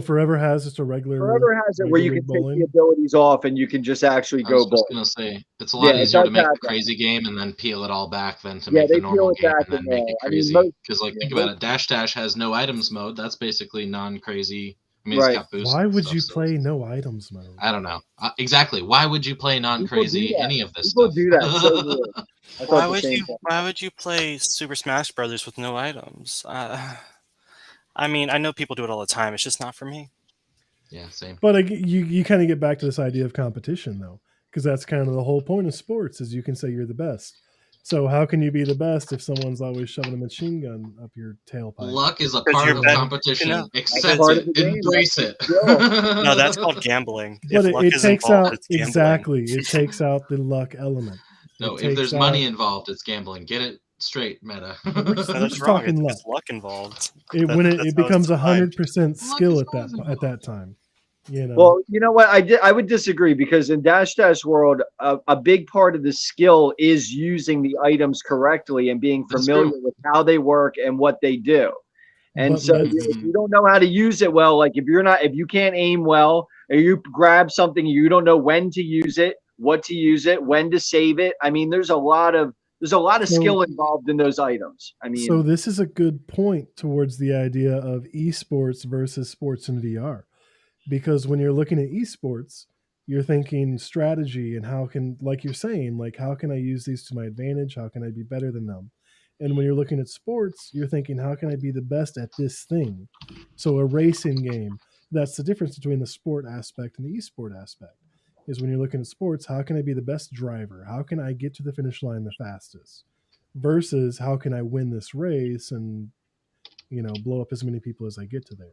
Forever has just a regular. Forever has it where you can take the abilities off and you can just actually go bowl. I was just gonna say it's a lot easier to make a crazy game and then peel it all back than to make the normal game and then make it crazy. Because think about it, Dash Dash has no items mode. That's basically non-crazy. I mean, it's got boosts. Why would you play no items mode? I don't know. Exactly. Why would you play non-crazy any of this People stuff? do that. So why would you play Super Smash Brothers with no items? I mean, I know people do it all the time. It's just not for me. Yeah, same. But you kind of get back to this idea of competition, though, because that's kind of the whole point of sports, is you can say you're the best. So how can you be the best if someone's always shoving a machine gun up your tailpipe? Luck is a part of competition. Accept it. Embrace it. No, that's called gambling. But it takes out exactly. It takes out the luck element. No, if there's money involved, it's gambling. Get it straight, Meta. That's wrong. It's luck involved. When it becomes 100% skill at that time. Well, you know what? I would disagree, because in Dash Dash World, a big part of the skill is using the items correctly and being familiar with how they work and what they do. And so if you don't know how to use it well, like if you can't aim well, or you grab something, you don't know when to use it, what to use it, when to save it. I mean, there's a lot of skill involved in those items. I mean, so this is a good point towards the idea of esports versus sports in VR. Because when you're looking at esports, you're thinking strategy and how can, like you're saying, like how can I use these to my advantage? How can I be better than them? And when you're looking at sports, you're thinking, how can I be the best at this thing? So a racing game, that's the difference between the sport aspect and the esport aspect, is when you're looking at sports, how can I be the best driver? How can I get to the finish line the fastest? Versus how can I win this race and, blow up as many people as I get to there,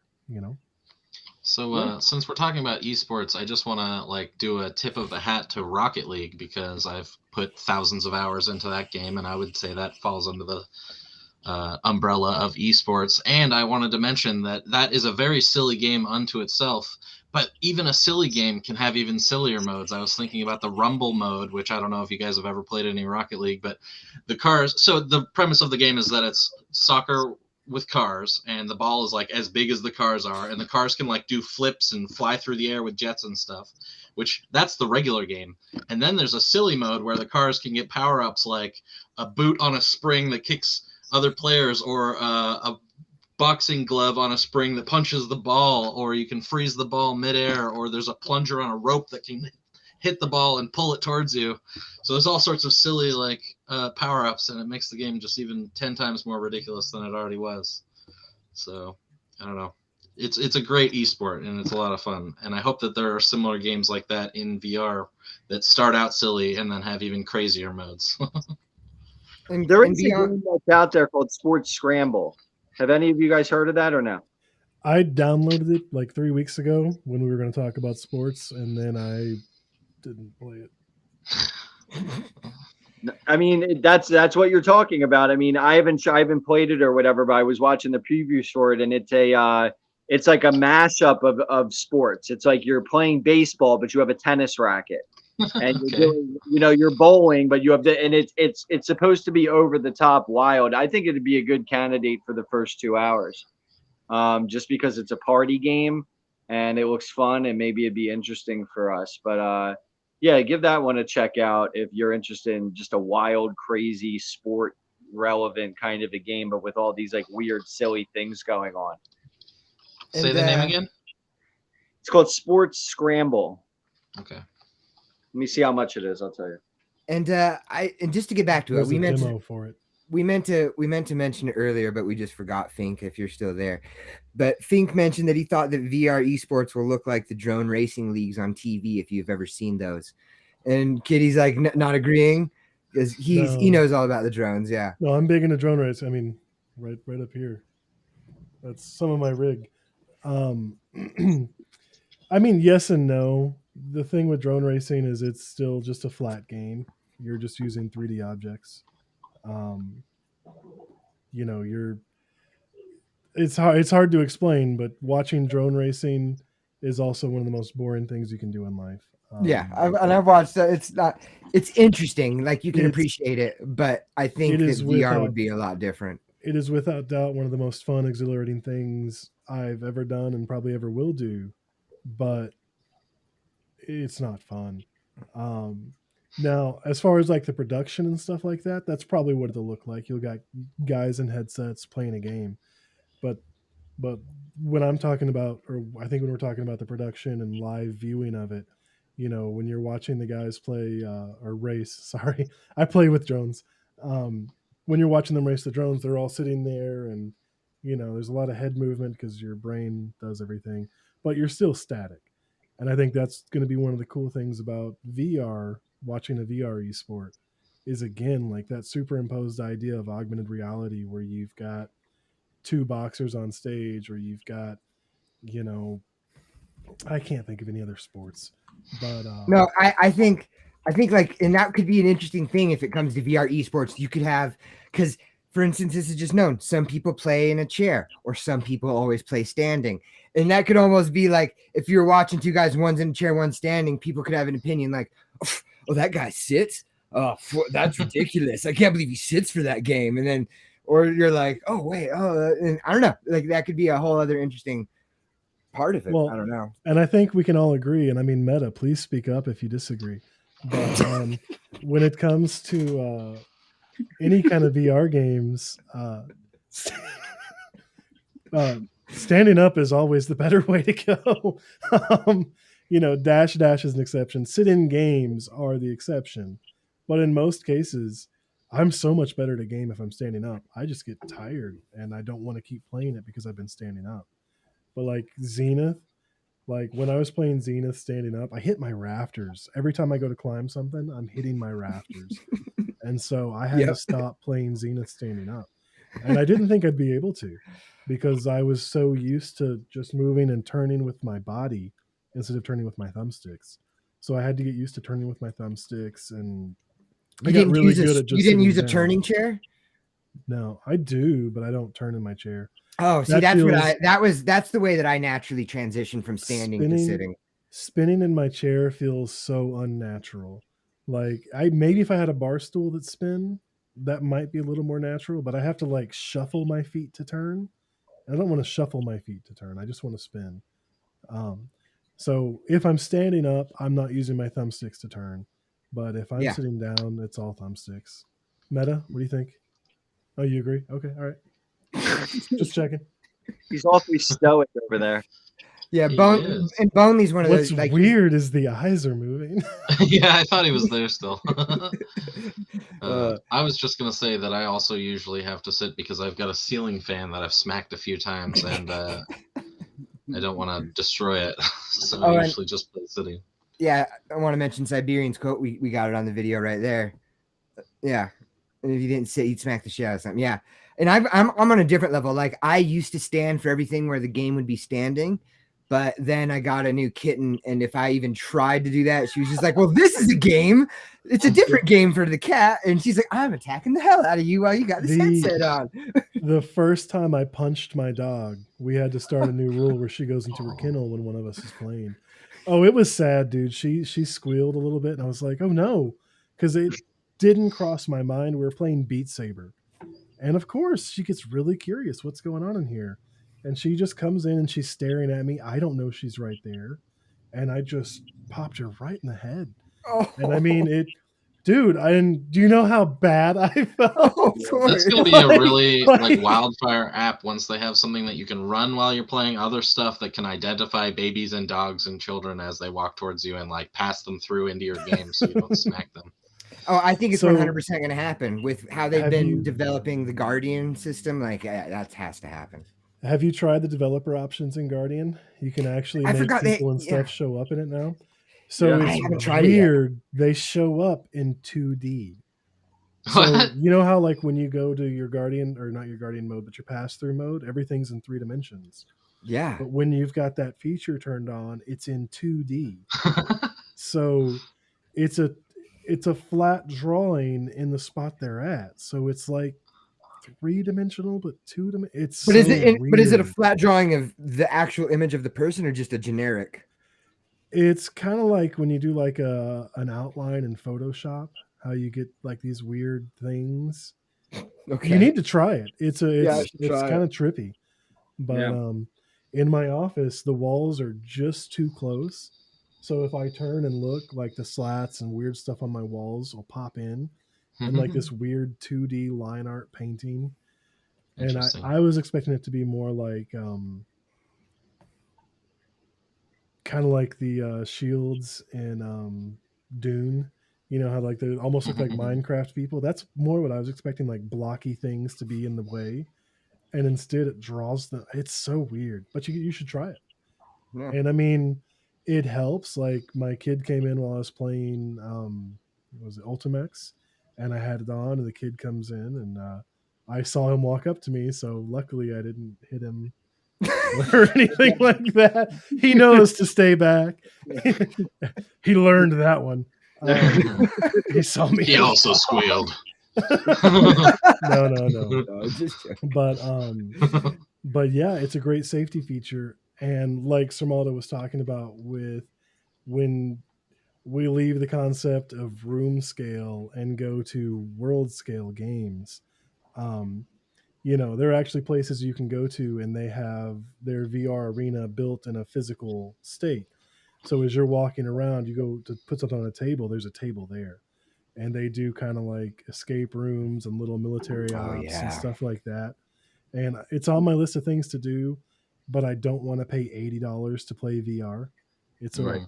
So since we're talking about esports, I just want to like do a tip of the hat to Rocket League because I've put thousands of hours into that game, and I would say that falls under the umbrella of esports. And I wanted to mention that that is a very silly game unto itself. But even a silly game can have even sillier modes. I was thinking about the Rumble mode, which I don't know if you guys have ever played any Rocket League, but the cars. So the premise of the game is that it's soccer with cars, and the ball is like as big as the cars are, and the cars can like do flips and fly through the air with jets and stuff. Which that's the regular game. And then there's a silly mode where the cars can get power ups like a boot on a spring that kicks other players, or a boxing glove on a spring that punches the ball, or you can freeze the ball midair, or there's a plunger on a rope that can hit the ball and pull it towards you. So there's all sorts of silly like power-ups, and it makes the game just even 10 times more ridiculous than it already was. So I don't know. It's a great esport, and it's a lot of fun. And I hope that there are similar games like that in VR that start out silly and then have even crazier modes. And, There and is a beyond, game that's out there called Sports Scramble. Have any of you guys heard of that or no? I downloaded it like 3 weeks ago when we were going to talk about sports, and then I didn't play it. I mean, that's what you're talking about. I mean, I haven't played it or whatever, but I was watching the preview for it, and it's like a mashup of sports. It's like you're playing baseball, but you have a tennis racket, and you're Okay. doing, you're bowling, but you have and it's supposed to be over the top wild. I think it'd be a good candidate for the first 2 hours, just because it's a party game and it looks fun, and maybe it'd be interesting for us. But yeah, give that one a check out if you're interested in just a wild, crazy, sport relevant kind of a game, but with all these like weird, silly things going on. Say And, the name again. It's called Sports Scramble. Okay. Let me see how much it is. I'll tell you. and just to get back to it, There's we a meant demo for it. we meant to mention it earlier, but we just forgot Fink, if you're still there. But Fink mentioned that he thought that VR esports will look like the drone racing leagues on TV, if you've ever seen those. And Kitty's like not agreeing because he No. knows all about the drones. Yeah. No, I'm big into drone race. I mean, right up here. That's some of my rig. I mean, yes and no. The thing with drone racing is it's still just a flat game. You're just using 3D objects. Um, it's hard to explain, but watching drone racing is also one of the most boring things you can do in life. Yeah, I've watched that. It's interesting, like you can It's- appreciate it, but I think It that is VR would without- be a lot different. It is without doubt one of the most fun, exhilarating things I've ever done and probably ever will do, but it's not fun. Now, as far as like the production and stuff like that, that's probably what it'll look like. You'll got guys in headsets playing a game, but when I'm talking about, or I think when we're talking about the production and live viewing of it, when you're watching the guys play or race, sorry, I play with drones. When you're watching them race the drones, they're all sitting there, and there's a lot of head movement because your brain does everything, but you're still static. And I think that's going to be one of the cool things about VR, watching a VR esport, is again like that superimposed idea of augmented reality where you've got two boxers on stage, or you've got, I can't think of any other sports, but No, I think like, and that could be an interesting thing if it comes to VR esports. You could have, because for instance, this is just known. Some people play in a chair, or some people always play standing, and that could almost be like if you're watching two guys, one's in a chair, one's standing. People could have an opinion like, "Oh, that guy sits. Oh, that's ridiculous. I can't believe he sits for that game." And then, or you're like, "Oh, wait, and I don't know." Like that could be a whole other interesting part of it. Well, I don't know. And I think we can all agree, and I mean, Meta, please speak up if you disagree. But when it comes to any kind of VR games, standing up is always the better way to go. Dash is an exception. Sit-in games are the exception. But in most cases, I'm so much better at a game if I'm standing up. I just get tired, and I don't want to keep playing it because I've been standing up. But like Zenith, like when I was playing Zenith standing up, I hit my rafters. Every time I go to climb something, I'm hitting my rafters. And so I had to stop playing Zenith standing up. And I didn't think I'd be able to because I was so used to just moving and turning with my body instead of turning with my thumbsticks. So I had to get used to turning with my thumbsticks, and I got really good at you just didn't sitting use a down. turning chair? No, I do, but I don't turn in my chair. Oh, see, That that's feels that's the way that I naturally transitioned from standing to sitting. spinning in my chair feels so unnatural. Like I maybe if I had a bar stool that spin, that might be a little more natural, but I have to like shuffle my feet to turn. I don't want to shuffle my feet to turn. I just want to spin. Um, so if I'm standing up, I'm not using my thumbsticks to turn. But if I'm Yeah. sitting down, it's all thumbsticks. Meta, what do you think? Oh, you agree? Okay, all right. Just checking. He's awfully stoic over there. Yeah, He Bone is. and Bonely's one of What's those like weird is the eyes are moving. Yeah, I thought he was there still. Uh, I was just gonna say that I also usually have to sit because I've got a ceiling fan that I've smacked a few times, and I don't want to destroy it, so I Oh, and usually just play sitting. yeah, I want to mention Siberian's coat. We got it on the video right there. Yeah, and if you didn't sit, you'd smack the shit out of something. Yeah, and I'm on a different level. Like I used to stand for everything where the game would be standing, but then I got a new kitten, and if I even tried to do that, she was just like, "Well, this is a game. It's a different game for the cat." And she's like, "I'm attacking the hell out of you while you got this headset on." The first time I punched my dog, we had to start a new rule where she goes into her kennel when one of us is playing. Oh, it was sad, dude. She squealed a little bit, and I was like, "Oh no," because it didn't cross my mind. We were playing Beat Saber, and of course, she gets really curious. What's going on in here? And she just comes in and she's staring at me. I don't know she's right there, and I just popped her right in the head. And I mean it, dude. Do you know how bad I felt? Oh, That's gonna be a really like wildfire app once they have something that you can run while you're playing other stuff that can identify babies and dogs and children as they walk towards you and like pass them through into your game so you don't smack them. Oh, I think it's So, 100% going to happen with how they've have been you developing the Guardian system. Like that has to happen. have you tried the developer options in Guardian? You can actually I make forgot they. people and Yeah, stuff show up in it now. So Yeah. I it's haven't tried it yet. weird. They show up in 2D. So What? you know how like when you go to your Guardian, or not your Guardian mode, but your pass through mode, everything's in 3 dimensions. Yeah. But when you've got that feature turned on, it's in 2D. So it's a flat drawing in the spot they're at. So it's like 3 dimensional, but 2 dimensional. It's But so is it? But is it a weird. flat drawing of the actual image of the person, or just a generic? It's kind of like when you do like an outline in Photoshop, how you get like these weird things. Okay. You need to try it. It's Yeah, I should it's try kind it. of trippy. But Yeah. in my office, the walls are just too close. So if I turn and look, like the slats and weird stuff on my walls will pop in, and like this weird 2D line art painting. And Interesting. I was expecting it to be more like kind of like the shields in Dune. You know how like they almost look like Minecraft people. That's more what I was expecting, like blocky things to be in the way, and instead it draws them. It's so weird, but you should try it. Yeah. And I mean, it helps. Like my kid came in while I was playing, what was it, Ultimex, and I had it on, and the kid comes in, and I saw him walk up to me. So luckily, I didn't hit him or anything like that. He knows to stay back. He learned that one. He saw me. He also squealed. No. No, just joking. But yeah, it's a great safety feature. And like Sermaldo was talking about, with when we leave the concept of room scale and go to world scale games, there are actually places you can go to and they have their VR arena built in a physical state. So as you're walking around, you go to put something on a table, there's a table there. And they do kind of like escape rooms and little military Oh, ops yeah. and stuff like that. And it's on my list of things to do, but I don't want to pay $80 to play VR. It's Right.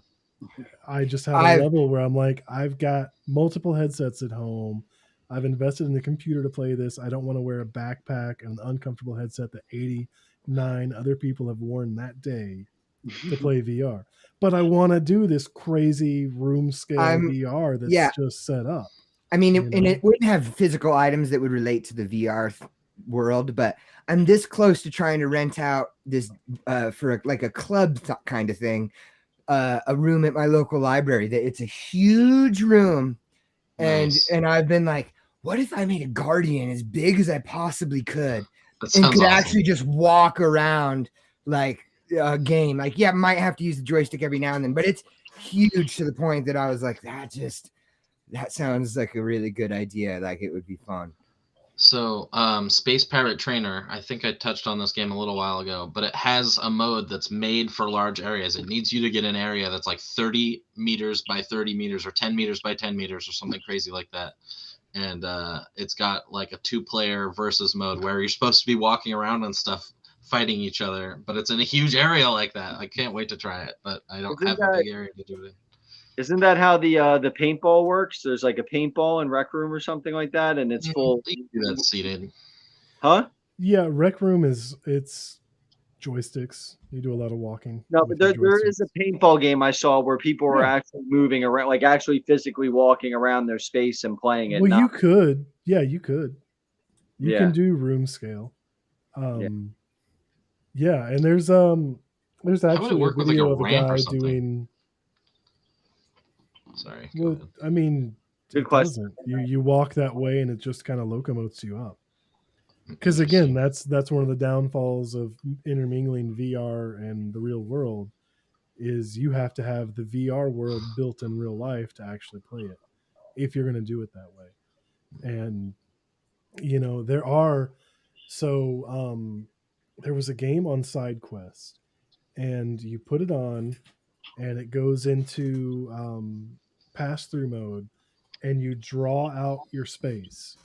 I just have a level where I'm like, I've got multiple headsets at home. I've invested in the computer to play this. I don't want to wear a backpack and an uncomfortable headset that 89 other people have worn that day to play VR. But I want to do this crazy room scale VR that's just set up. I mean, and it wouldn't have physical items that would relate to the VR world, but I'm this close to trying to rent out this for like a club kind of thing, a room at my local library. That it's a huge room, and Nice. and I've been like, what if I made a guardian as big as I possibly could, That and sounds could awesome. actually just walk around like a game? Like, yeah, might have to use the joystick every now and then, but it's huge to the point that I was like, that sounds like a really good idea. Like, it would be fun. So, Space Pirate Trainer, I think I touched on this game a little while ago, but it has a mode that's made for large areas. It needs you to get an area that's like 30 meters by 30 meters or 10 meters by 10 meters or something crazy like that. And it's got like a 2-player versus mode where you're supposed to be walking around and stuff fighting each other, but it's in a huge area like that. I can't wait to try it, but I don't have a big area to do it in. Isn't that how the paintball works? There's like a paintball in Rec Room or something like that, and it's full. You can do that seated. Huh? Yeah, Rec Room it's joysticks. You do a lot of walking. No, with but your there is a paintball game I saw where people were Yeah. actually moving around, like actually physically walking around their space and playing it. Well, you not- could. Yeah, you could. You Yeah. can do room scale. Yeah, and there's actually a work with, like, video a of a ramp or guy something? doing. Sorry. Go Well, ahead. I mean, Good it question. doesn't. You walk that way, and it just kind of locomotes you up. Because again, that's one of the downfalls of intermingling VR and the real world is you have to have the VR world built in real life to actually play it if you're going to do it that way. And there are there was a game on SideQuest, and you put it on, and it goes into pass through mode, and you draw out your space,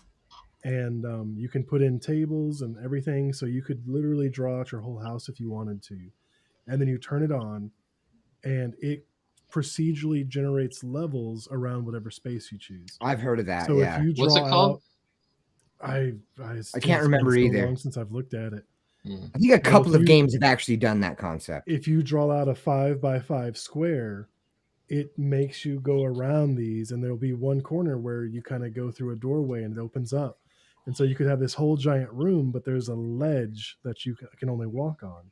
and you can put in tables and everything, so you could literally draw out your whole house if you wanted to, and then you turn it on, and it procedurally generates levels around whatever space you choose. I've heard of that. So Yeah. if you draw What's it called? out, I can't remember it's been so either. long since I've looked at it. I think a couple if of you- games have actually done that concept. If you draw out a 5x5 square, it makes you go around these, and there'll be one corner where you kind of go through a doorway and it opens up. And so you could have this whole giant room, but there's a ledge that you can only walk on.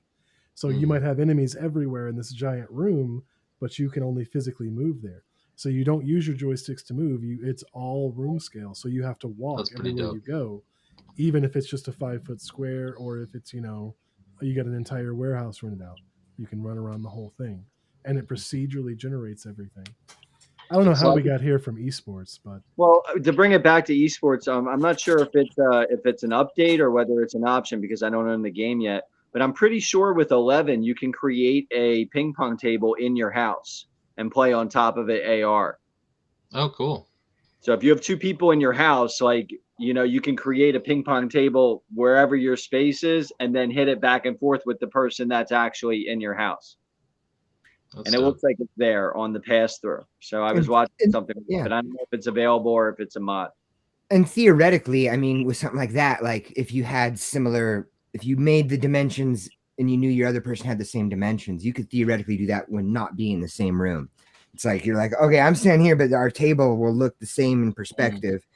So you might have enemies everywhere in this giant room, but you can only physically move there. So you don't use your joysticks to move. It's all room scale. So you have to walk That's pretty everywhere dope. you go, even if it's just a 5-foot square, or if it's, you got an entire warehouse rented out. You can run around the whole thing, and it procedurally generates everything. I don't know how we got here from esports, but Well, to bring it back to esports, I'm not sure if it's an update or whether it's an option because I don't own the game yet. But I'm pretty sure with 11 you can create a ping pong table in your house and play on top of it AR. Oh, cool. So if you have 2 people in your house, like you can create a ping pong table wherever your space is, and then hit it back and forth with the person that's actually in your house. That's And it dope. looks like it's there on the pass through. So I was watching something, yeah. but I don't know if it's available or if it's a mod. And theoretically, I mean, with something like that, like if you made the dimensions and you knew your other person had the same dimensions, you could theoretically do that when not being in the same room. It's like, you're like, okay, I'm standing here, but our table will look the same in perspective,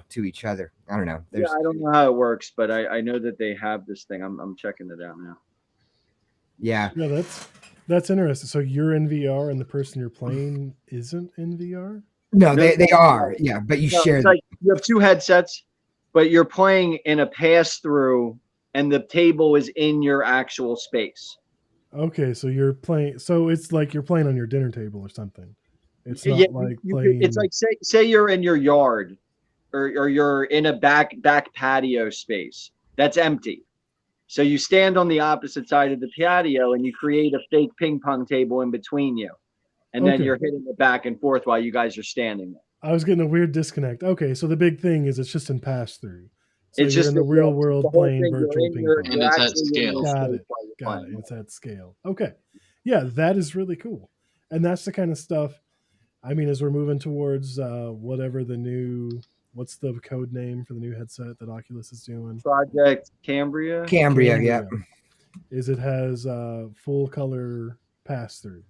to each other. I don't know. Yeah, I don't know how it works, but I know that they have this thing. I'm checking it out now. Yeah. Yeah, that's interesting. So you're in VR and the person you're playing isn't in VR? No, they are. Yeah, but you share. It's like you have 2 headsets, but you're playing in a pass through, and the table is in your actual space. Okay, so you're playing. So it's like you're playing on your dinner table or something. It's not Yeah, like you playing. it's like say you're in your yard, or you're in a back patio space that's empty. So you stand on the opposite side of the patio and you create a fake ping pong table in between you, and then Okay. you're hitting it back and forth while you guys are standing there. I was getting a weird disconnect. Okay, so the big thing is it's just in pass through. So It's you're just in the the real world the whole playing thing, you're virtual in ping your- pong. And you're it's at actually in scale. your Got space it. while you're Got playing. it. It's at scale. Okay. Yeah, that is really cool. And that's the kind of stuff, I mean, as we're moving towards whatever what's the code name for the new headset that Oculus is doing? Project Cambria. Cambria, yeah. Is it has full color pass through.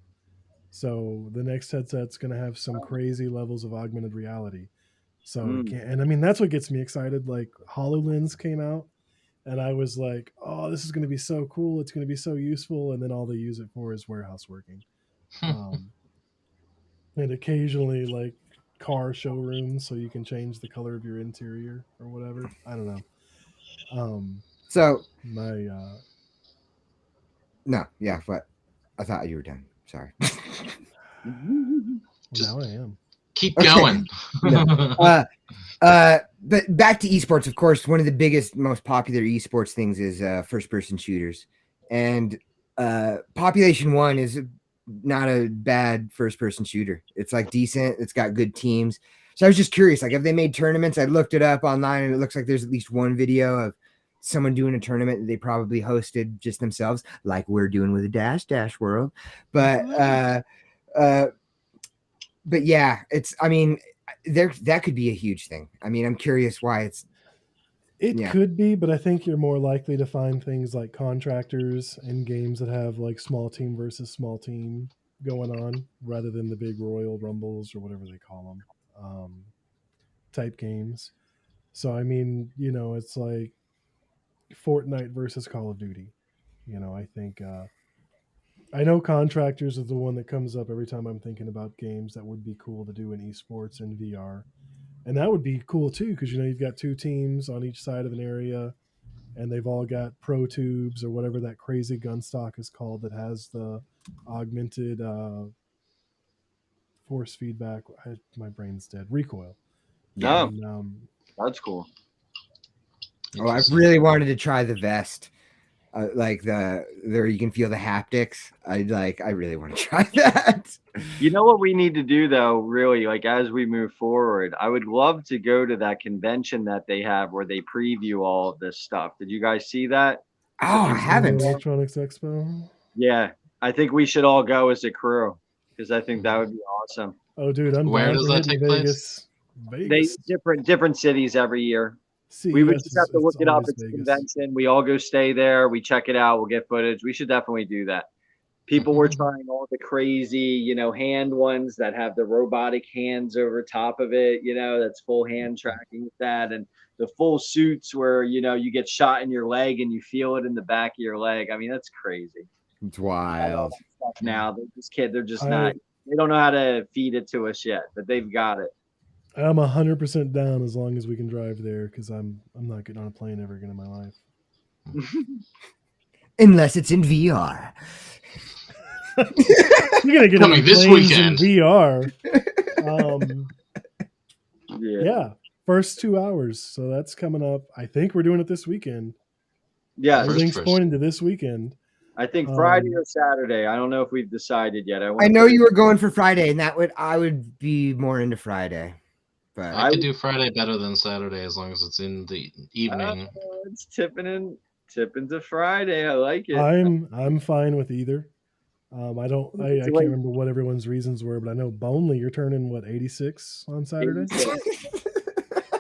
So the next headset's going to have some crazy levels of augmented reality. So and I mean, that's what gets me excited. Like HoloLens came out And I was like, oh, this is going to be so cool. It's going to be so useful. And then all they use it for is warehouse working. Um, and occasionally, like, car showrooms so you can change the color of your interior or whatever. I don't know. So My no, yeah, but I thought you were done. Sorry. Just- now I am. Keep Okay. going. No. But back to esports, of course, one of the biggest, most popular esports things is first-person shooters, and Population One is not a bad first-person shooter. It's like decent. It's got good teams. So I was just curious, like, have they made tournaments? I looked it up online, and it looks like there's at least one video of someone doing a tournament that they probably hosted just themselves, like we're doing with the Dash World. But but yeah, it's. I mean, that could be a huge thing. I mean, I'm curious why it's. It Yeah. could be, but I think you're more likely to find things like contractors in games that have like small team versus small team going on rather than the big Royal Rumbles or whatever they call them type games. So, I mean, it's like Fortnite versus Call of Duty. I think I know contractors is the one that comes up every time I'm thinking about games that would be cool to do in esports and VR. And that would be cool too, because you've got two teams on each side of an area, and they've all got pro tubes or whatever that crazy gun stock is called that has the augmented force feedback. My brain's dead. Recoil. No, And, that's cool. Oh, I really wanted to try the vest. Like there you can feel the haptics. I really want to try that. You know what we need to do though, really, like as we move forward, I would love to go to that convention that they have where they preview all of this stuff. Did you guys see that? Oh, I Consumer haven't. Electronics Expo. Yeah, I think we should all go as a crew because I think that would be awesome. Oh, dude, I'm Where down does for that hitting take place? Vegas. They Vegas. different cities every year. CES We would just have to look it's it up. always It's a Vegas. convention. We all go stay there. We check it out. We'll get footage. We should definitely do that. People were trying all the crazy, hand ones that have the robotic hands over top of it, that's full hand tracking with that. And the full suits where, you get shot in your leg and you feel it in the back of your leg. I mean, that's crazy. It's wild. Stuff now. They're just I- not, they don't know how to feed it to us yet, but they've got it. I'm 100% down as long as we can drive there because I'm not getting on a plane ever again in my life. Unless it's in VR. You're gonna get Coming on this planes weekend. in VR. Yeah. Yeah, first 2 hours. So that's coming up. I think we're doing it this weekend. Yeah. Everything's first. pointing to this weekend. I think Friday Um, or Saturday. I don't know if we've decided yet. I know you were going for Friday, and I would be more into Friday. But I could do Friday better than Saturday as long as it's in the evening. It's tipping to Friday. I like it. I'm fine with either. I can't remember what everyone's reasons were, but I know Bonely, you're turning what 86 on Saturday.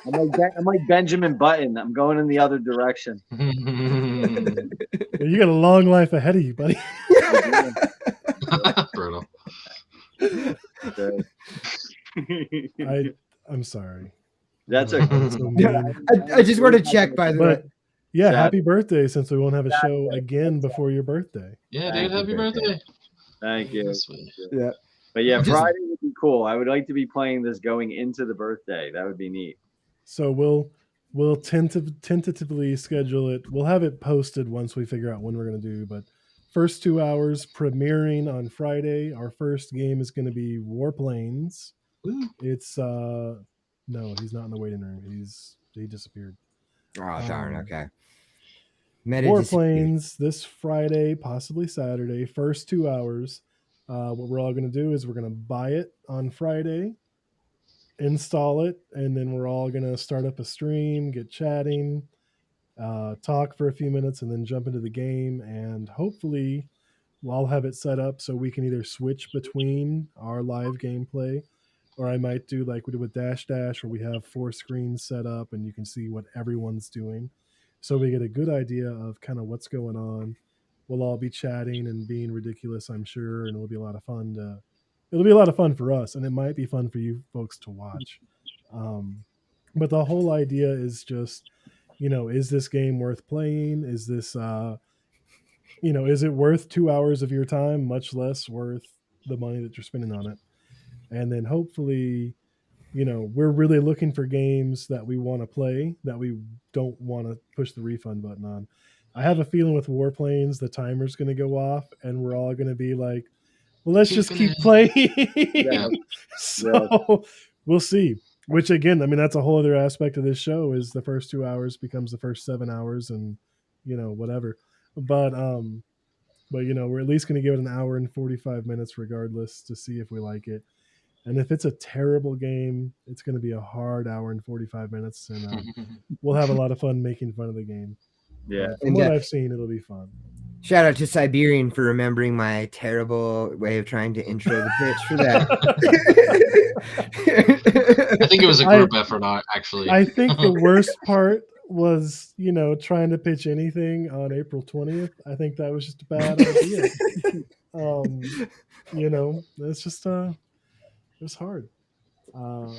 I'm like Benjamin Button. I'm going in the other direction. You got a long life ahead of you, buddy. Brutal. I'm sorry. That's I'm okay. so mean. I just want to check, by the way. But yeah, Sad. happy birthday! Since we won't have a show again before your birthday. Yeah, Thank dude, you, happy birthday. Thank you. Sweet. Yeah. But yeah, Just- Friday would be cool. I would like to be playing this going into the birthday. That would be neat. So we'll tentatively schedule it. We'll have it posted once we figure out when we're going to do. But first 2 hours premiering on Friday. Our first game is going to be Warplanes. Woo. It's no, he's not in the waiting room. He disappeared. Oh darn. Um, Okay. Meta disappeared. Warplanes this Friday, possibly Saturday. First 2 hours. What we're all going to do is we're going to buy it on Friday, install it, and then we're all going to start up a stream, get chatting, talk for a few minutes, and then jump into the game. And hopefully we'll have it set up so we can either switch between our live gameplay, or I might do like we did with Dash Dash, where we have 4 screens set up and you can see what everyone's doing. So we get a good idea of kind of what's going on. We'll all be chatting and being ridiculous, I'm sure, and it'll be a lot of fun it'll be a lot of fun for us, and it might be fun for you folks to watch. But the whole idea is just, is this game worth playing? Is this is it worth 2 hours of your time, much less worth the money that you're spending on it? And then hopefully, we're really looking for games that we want to play, that we don't want to push the refund button on. I have a feeling with Warplanes, the timer's going to go off and we're all going to be like, well, let's just keep playing. Yeah. So we'll see. Which again, I mean, that's a whole other aspect of this show is the first 2 hours becomes the first 7 hours and, whatever. But we're at least going to give it an hour and 45 minutes regardless to see if we like it. And if it's a terrible game, it's going to be a hard hour and 45 minutes. And we'll have a lot of fun making fun of the game. Yeah. From what I've seen, it'll be fun. Shout out to Siberian for remembering my terrible way of trying to intro the pitch for that. I think it was a group effort, actually. I think the worst part was, trying to pitch anything on April 20th. I think that was just a bad idea. It's just it was hard. But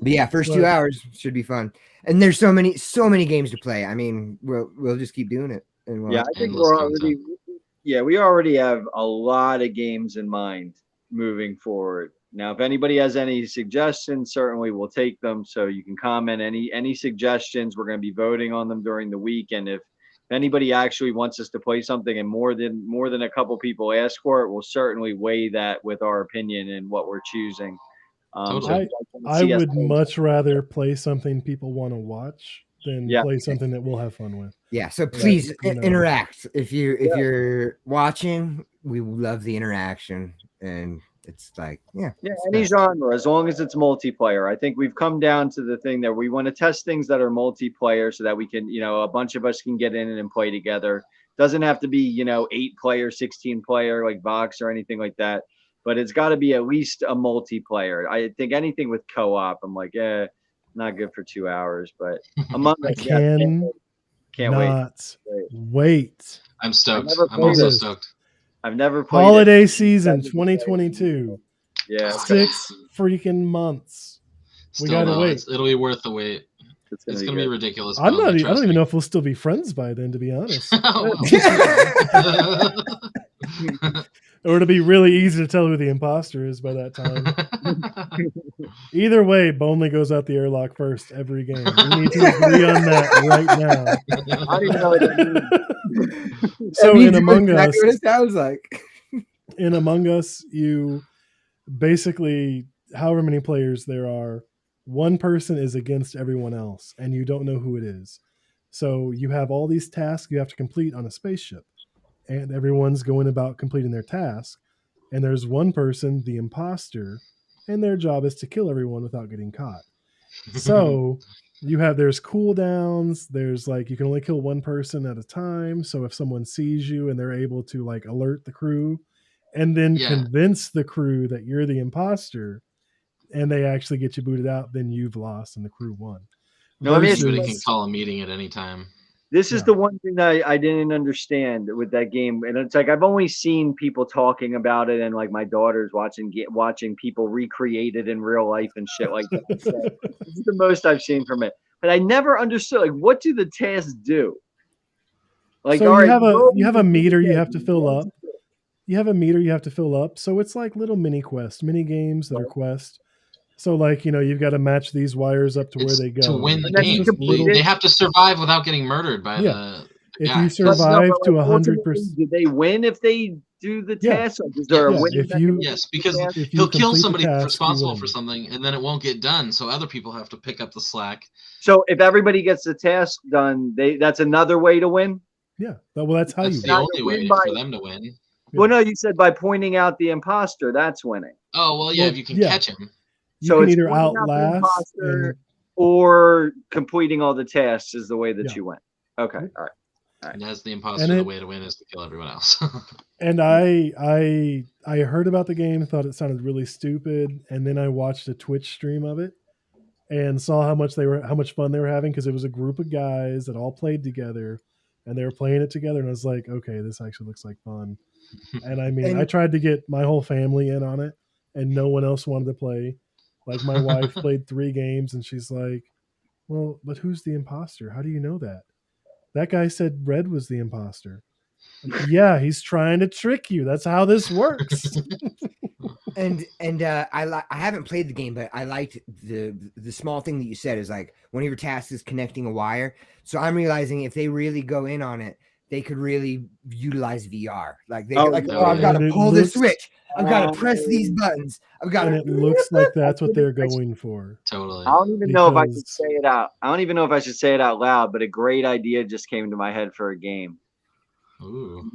yeah, first 2 hours should be fun. And there's so many games to play. I mean, we'll just keep doing it. And I think we already have a lot of games in mind moving forward. Now, if anybody has any suggestions, certainly we'll take them. So you can comment any suggestions. We're going to be voting on them during the week. And if anybody actually wants us to play something and more than a couple people ask for it, we'll certainly weigh that with our opinion and what we're choosing. Totally. I would much rather play something people want to watch than play something that we'll have fun with. Yeah, so please interact. If you're watching, we love the interaction, and it's like any genre as long as it's multiplayer. I think we've come down to the thing that we want to test things that are multiplayer so that we can a bunch of us can get in and play together. Doesn't have to be 8-player, 16-player like Vox or anything like that, but it's got to be at least a multiplayer. I think anything with co-op, I'm like not good for 2 hours, but Among Us, can't wait. I'm stoked. I'm also stoked. I've never played holiday season 2022. Yeah, 6 freaking months. We gotta wait. It'll be worth the wait. It's gonna be ridiculous. I don't even know if we'll still be friends by then, to be honest. Or it'll be really easy to tell who the imposter is by that time. Either way, Bonley goes out the airlock first every game. We need to agree on that right now. I don't even know what that means. So in Among Us, what it sounds like. In Among Us, you basically, however many players there are, one person is against everyone else, and you don't know who it is. So you have all these tasks you have to complete on a spaceship. And everyone's going about completing their task. And there's one person, the imposter, and their job is to kill everyone without getting caught. So there's cooldowns. There's you can only kill one person at a time. So if someone sees you and they're able to alert the crew and then convince the crew that you're the imposter and they actually get you booted out, then you've lost and the crew won. No, anybody can call a meeting at any time. This is the one thing that I didn't understand with that game. And it's I've only seen people talking about it and my daughter's watching people recreate it in real life and shit like that. So this is the most I've seen from it. But I never understood what do the tasks do? So you have a meter you have to fill up. You have a meter you have to fill up. So it's like little mini quests, mini games that are quests. So you've got to match these wires up to where they go. To win the game. They have to survive without getting murdered by the If you survive to 100%. Do they win if they do the task? Is there a win? Yes, because he'll kill somebody responsible for something and then it won't get done. So other people have to pick up the slack. So if everybody gets the task done, that's another way to win? Yeah. Well, that's how that's you the only way for them to win. Yeah. Well, no, you said by pointing out the imposter, that's winning. Oh, well, if you can catch him. You can either outlast or completing all the tasks is the way that you win. Okay, all right. And as the imposter, the way to win is to kill everyone else. And I heard about the game, thought it sounded really stupid, and then I watched a Twitch stream of it and saw how much fun they were having because it was a group of guys that all played together and they were playing it together, and I was like, okay, this actually looks like fun. And I mean, I tried to get my whole family in on it, and no one else wanted to play. My wife played 3 games, and she's like, Well, but who's the imposter? How do you know that? That guy said Red was the imposter. Like, yeah, he's trying to trick you. That's how this works. And I haven't played the game, but I liked the small thing that you said is like one of your tasks is connecting a wire. So I'm realizing if they really go in on it, they could really utilize VR. Like they I've got to pull the switch. I've got to press these buttons. I've got and to. it looks like that's what they're going for. Totally. I don't even know if I should say it out. I don't even know if I should say it out loud, but a great idea just came to my head for a game. Ooh.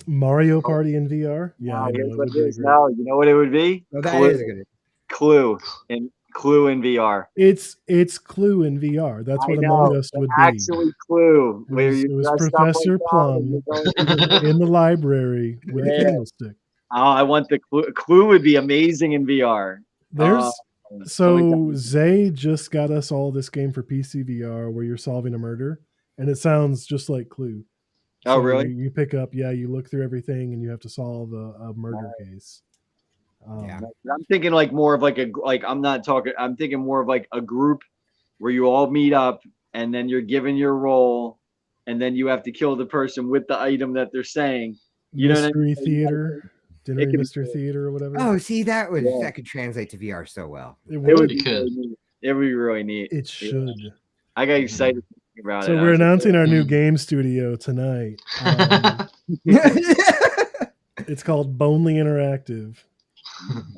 Mario Party in VR? Yeah, I know. Here's what it is now. You know what it would be? Oh, that is a good. Clue in VR. It's Clue in VR. That's what Among Us would be. Actually, Clue. It was Professor Plum in the library with a candlestick. Oh, I want the Clue. Clue would be amazing in VR. So Zay just got us all this game for PC VR where you're solving a murder, and it sounds just like Clue. Oh, really? You pick up, you look through everything, and you have to solve a murder case. I'm thinking like more of I'm thinking more of like a group where you all meet up, and then you're given your role, and then you have to kill the person with the item that they're saying. Mystery theater. Dinner Mystery Theater or whatever. Oh, see, that could translate to VR so well. It would be really neat. It should. I got excited thinking about it. So we're announcing our new game studio tonight. It's called Bonely Interactive.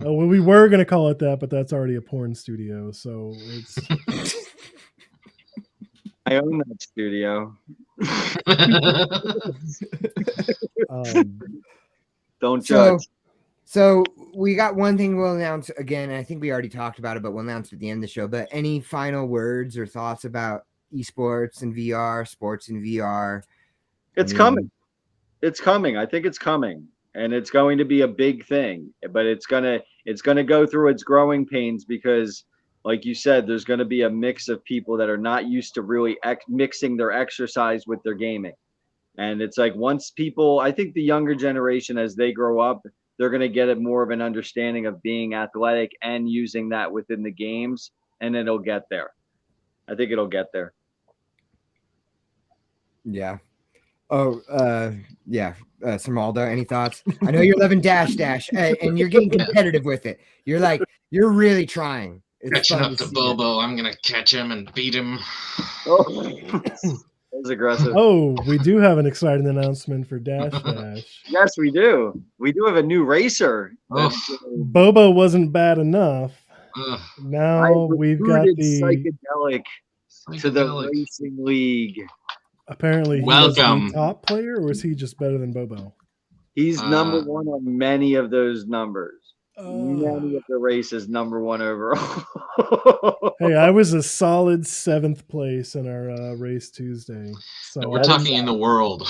Well, we were going to call it that, but that's already a porn studio. So it's. I own that studio. Don't judge. So we got one thing we'll announce again. And I think we already talked about it, but we'll announce at the end of the show. But any final words or thoughts about esports and VR, sports and VR? It's coming. It's coming. I think it's coming, and it's going to be a big thing. But it's gonna go through its growing pains because, like you said, there's going to be a mix of people that are not used to really mixing their exercise with their gaming. And it's like I think the younger generation, as they grow up, they're going to get more of an understanding of being athletic and using that within the games, and it'll get there. I think it'll get there. Yeah. Oh, yeah. Samaldo, any thoughts? I know you're loving Dash, and you're getting competitive with it. You're really trying. It's catching up to Bobo. I'm going to catch him and beat him. That was aggressive. Oh, we do have an exciting announcement for Dash. Yes, we do. We do have a new racer. Bobo wasn't bad enough. Now we've got the psychedelic to the racing league. Apparently, he was the top player, or is he just better than Bobo? He's number one on many of those numbers. Many of the races, number one overall. Hey, I was a solid 7th place in our race Tuesday. So we're talking in the world.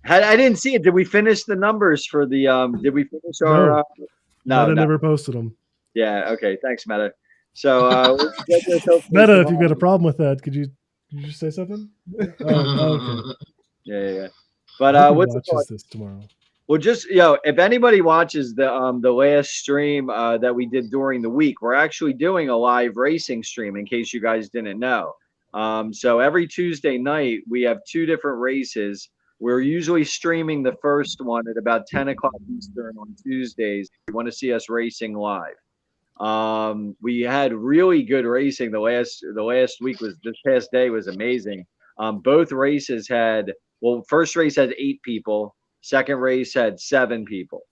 I didn't see it. Did we finish the numbers for the? Did we finish our? No, Meta never posted them. Yeah. Okay. Thanks, Meta. So, Meta, if you've got a problem with that, could you say something? Okay. Yeah. But what's this tomorrow? Well, just if anybody watches the last stream that we did during the week, we're actually doing a live racing stream. In case you guys didn't know, so every Tuesday night we have 2 different races. We're usually streaming the first one at about 10 o'clock Eastern on Tuesdays. If you want to see us racing live. We had really good racing. The last week this past day was amazing. Both races first race had 8 people. Second race had 7 people,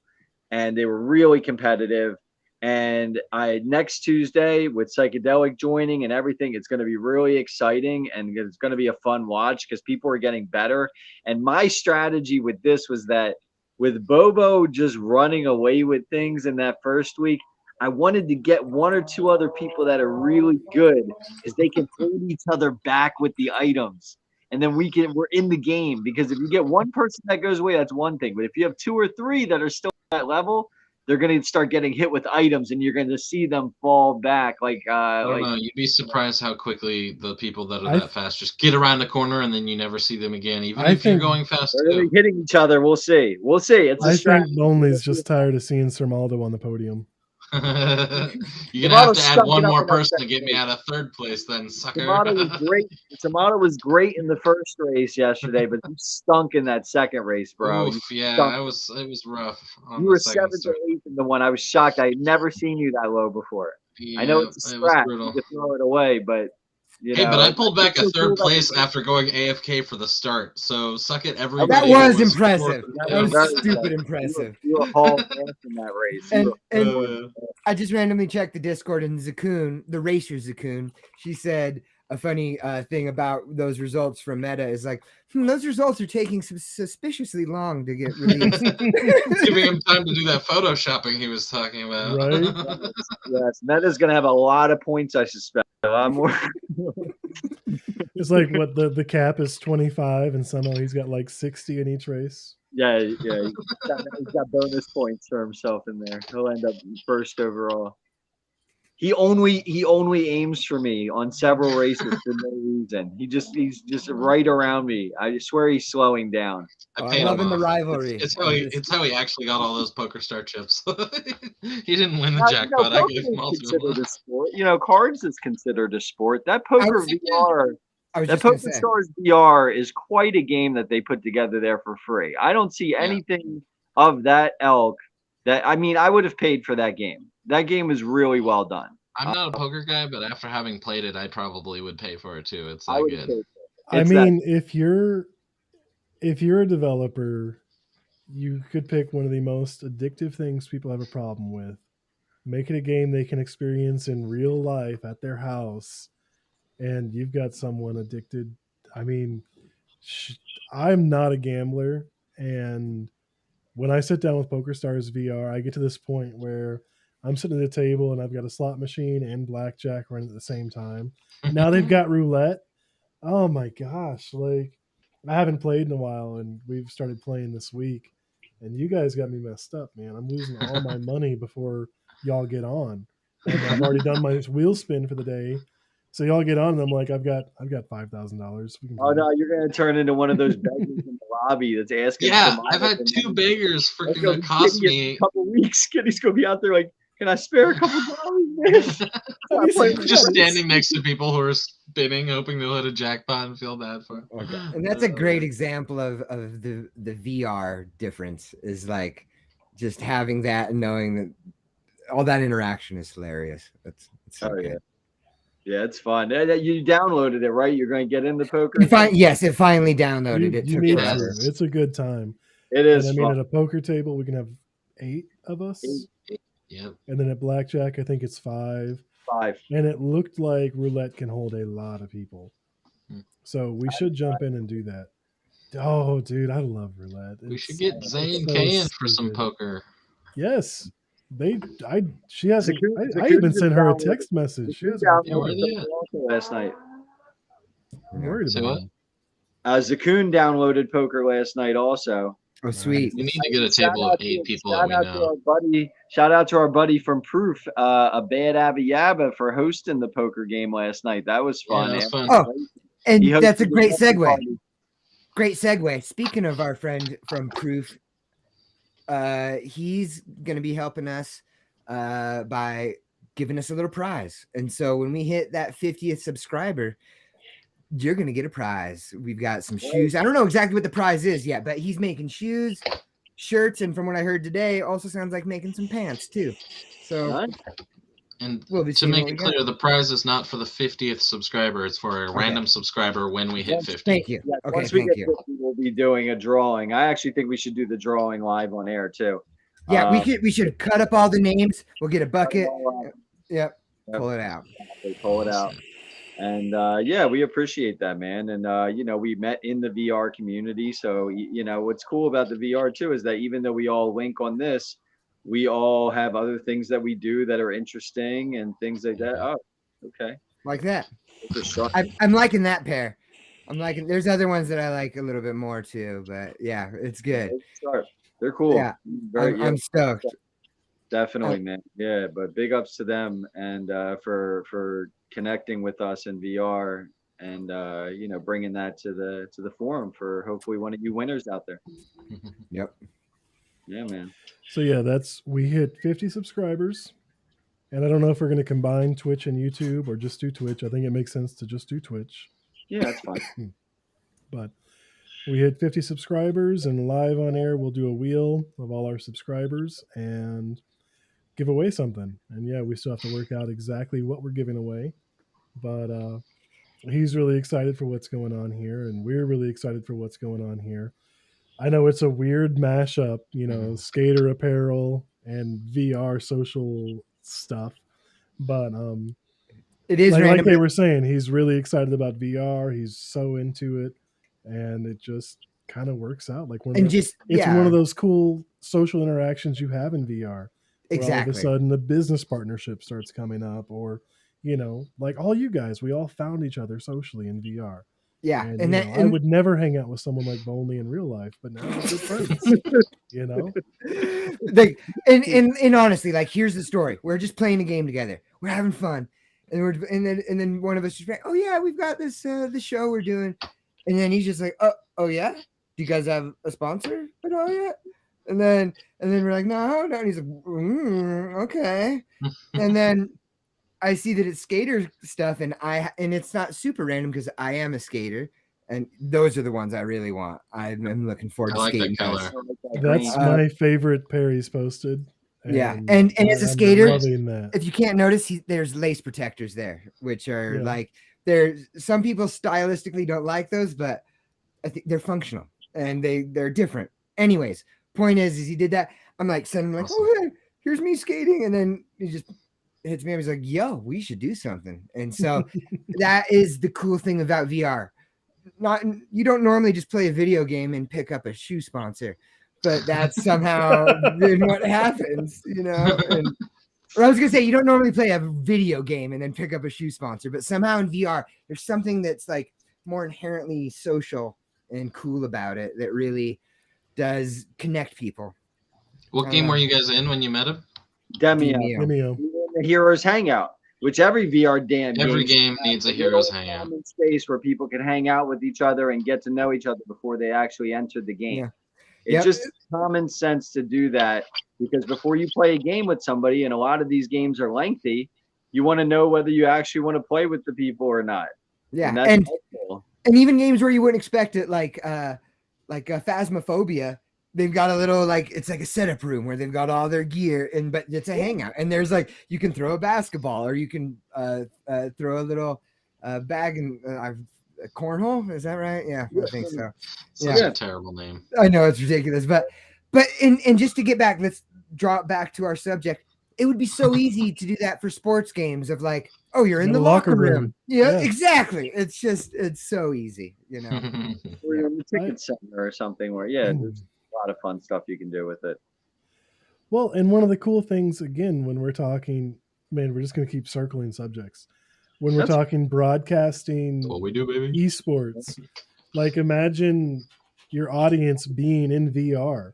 and they were really competitive. And next Tuesday with Psychedelic joining and everything, it's going to be really exciting, and it's going to be a fun watch because people are getting better. And my strategy with this was that with Bobo just running away with things in that first week, I wanted to get 1 or 2 other people that are really good because they can hold each other back with the items. And then we're in the game, because if you get 1 person that goes away, that's one thing. But if you have 2 or 3 that are still at that level, they're going to start getting hit with items, and you're going to see them fall back. I don't know. You'd be surprised how quickly the people that are that fast just get around the corner, and then you never see them again, even if you're going fast. They're going to be hitting each other. We'll see. It's I think Lonely's just tired of seeing Sir Maldo on the podium. You're gonna Yamato have to add stunk one it up more in that person to second get me race. out of third place, then, sucker. Yamato was great. Yamato was great in the first race yesterday, but you stunk in that second race, bro. Oof, You yeah, stunk. it was rough on You the were second 7th or start. 8th in the one. I was shocked. I had never seen you that low before. I know Yeah, it's a it was scratch. brutal. You could throw it away, but you Hey, know. but I pulled back it's a so cool third that place you- after going AFK for the start. So suck it, That everybody. That was who impressive. fourth That That or was very stupid impressive. impressive. You were hauling ass in that race. You And were and I just randomly checked the Discord, and Zakun, the racer Zakun, she said a funny thing about those results from Meta is like, those results are taking suspiciously long to get released. giving him time to do that photoshopping he was talking about. Right? Yes, Meta's gonna have a lot of points, I suspect. A lot more. It's like what the cap is 25, and somehow he's got like 60 in each race. Yeah. He's got bonus points for himself in there. He'll end up first overall. He only aims for me on several races for no reason. He's just right around me. I swear he's slowing down. I I'm paid him loving the off. rivalry. It's how he actually got all those poker star chips. He didn't win the Now, jackpot. I poker gave is him all to considered him. a sport. Cards is considered a sport. That poker VR, I was that just gonna Poker say. Stars VR is quite a game that they put together there for free. I don't see anything of that ilk. I would have paid for that game. That game is really well done. I'm not a poker guy, but after having played it, I probably would pay for it too. It's I that would have good. paid for it. I It's mean, if you're a developer, you could pick one of the most addictive things people have a problem with. Make it a game they can experience in real life at their house, and you've got someone addicted. I mean, I'm not a gambler, and when I sit down with PokerStars VR, I get to this point where I'm sitting at a table and I've got a slot machine and blackjack running at the same time. Now they've got roulette. Oh my gosh! Like, I haven't played in a while, and we've started playing this week, and you guys got me messed up, man. I'm losing all my money before y'all get on, and I've already done my wheel spin for the day. So y'all get on, and I'm like, I've got $5,000. We can Oh play. no, you're gonna turn into one of those beggars in the lobby that's asking. Yeah, for I've had two beggars That's freaking gonna be accost Kitty in me. a couple weeks. Kitty's gonna be out there like, can I spare a couple dollars, man? Have you seen Just that? standing next to people who are spinning, hoping they'll hit a jackpot and feel bad for it. And that's a great example of the VR difference is like just having that and knowing that all that interaction is hilarious. It's so good. Yeah, it's fun. You downloaded it, right? You're going to get into poker. Yes, it finally downloaded. It You took need forever. to. It's a good time. It is. And I mean, fun. at a poker table, we can have 8 of us. Yep. And then at blackjack, I think it's 5. 5. And it looked like roulette can hold a lot of people. So we should jump in and do that. Oh, dude, I love roulette. We should get Zane so K in for some stupid. poker. Yes. She hasn't. I Zakun even just sent her a downloaded- text message. She Zakun hasn't Yeah, where downloaded they at? poker last night. I'm worried Say about what? him. Zakun downloaded poker last night also. Oh, sweet. We need to get a table of 8 people that we know. Shout out to our buddy from Proof, a bad Abba Yabba for hosting the poker game last night. That was Yeah, fun. that was fun. Oh, and He hosted that's a the great after segue. party. Great segue. Speaking of our friend from Proof, he's going to be helping us by giving us a little prize. And so when we hit that 50th subscriber, you're going to get a prize. We've got some shoes. I don't know exactly what the prize is yet, but he's making shoes, shirts, and from what I heard today, also sounds like making some pants too. So Nice. And we'll be to seeing make what it we got. clear, the prize is not for the 50th subscriber. It's for a random subscriber when we hit 50. Thank you. Yeah, Okay, once we thank get you. 50, we'll be doing a drawing. I actually think we should do the drawing live on air too. Yeah, we should cut up all the names. We'll get a bucket. Yep. Yep. Pull it out. Pull it out. And yeah, we appreciate that, man. And we met in the VR community. So what's cool about the VR too is that even though we all link on this, we all have other things that we do that are interesting and things like that. Oh, okay. Like that. For sure. I'm liking that pair. There's other ones that I like a little bit more too, but yeah, it's good. They're cool. Yeah. I'm stoked. Definitely, man. Yeah, but big ups to them and for connecting with us in VR and bringing that to the forum for hopefully one of you winners out there. Yep. Yeah, man. So yeah, we hit 50 subscribers. And I don't know if we're going to combine Twitch and YouTube or just do Twitch. I think it makes sense to just do Twitch. Yeah, that's fine. But we hit 50 subscribers, and live on air, we'll do a wheel of all our subscribers and give away something. And yeah, we still have to work out exactly what we're giving away. But he's really excited for what's going on here, and we're really excited for what's going on here. I know it's a weird mashup, skater apparel and VR social stuff, but It is like random. they were saying, he's really excited about VR. He's so into it, and it just kind of works out. Like it's one of those cool social interactions you have in VR. Where all of a sudden, a business partnership starts coming up, or like all you guys, we all found each other socially in VR. Yeah, and I would never hang out with someone like Bonley in real life, but now we're good friends. Like, and honestly, like, here's the story: we're just playing a game together, we're having fun, and then one of us is like, oh yeah, we've got this the show we're doing, and then he's just like, oh yeah, do you guys have a sponsor at all yet? And then we're like, no, and he's like, okay, and then I see that it's skater stuff, and it's not super random because I am a skater, and those are the ones I really want. I'm looking forward to skating. That's my favorite pair he's posted. And as a skater, if you can't notice, there's lace protectors there, which are like, some people stylistically don't like those, but I think they're functional and they're different. Anyways, point is he did that. I'm like sending him like, oh hey, here's me skating, and then he just hits me up. He's like, yo, we should do something. And so that is the cool thing about VR. You don't normally just play a video game and pick up a shoe sponsor, but that's somehow been what happens, or I was gonna say, you don't normally play a video game and then pick up a shoe sponsor, but somehow in VR there's something that's like more inherently social and cool about it that really does connect people. What game were you guys in when you met him? Demio. The Heroes Hangout, which every VR game needs a Heroes Hangout space where people can hang out with each other and get to know each other before they actually enter the game. It's just common sense to do that, because before you play a game with somebody, and a lot of these games are lengthy, you want to know whether you actually want to play with the people or not. Yeah, and even games where you wouldn't expect it, like Phasmophobia. They've got a little, it's like a setup room where they've got all their gear, but it's a hangout, and there's you can throw a basketball, or you can throw a little bag and a cornhole. Is that right? Yeah, I think so. Such a terrible name. I know it's ridiculous, but and just to get back, let's draw it back to our subject. It would be so easy to do that for sports games of oh, you're in the locker room. Yeah, exactly. It's so easy, Or you're in the ticket center or something where, there's a lot of fun stuff you can do with it. Well, and one of the cool things, again, when we're talking, man, we're just going to keep circling subjects. When we're talking broadcasting, what we do, baby. Esports, imagine your audience being in VR.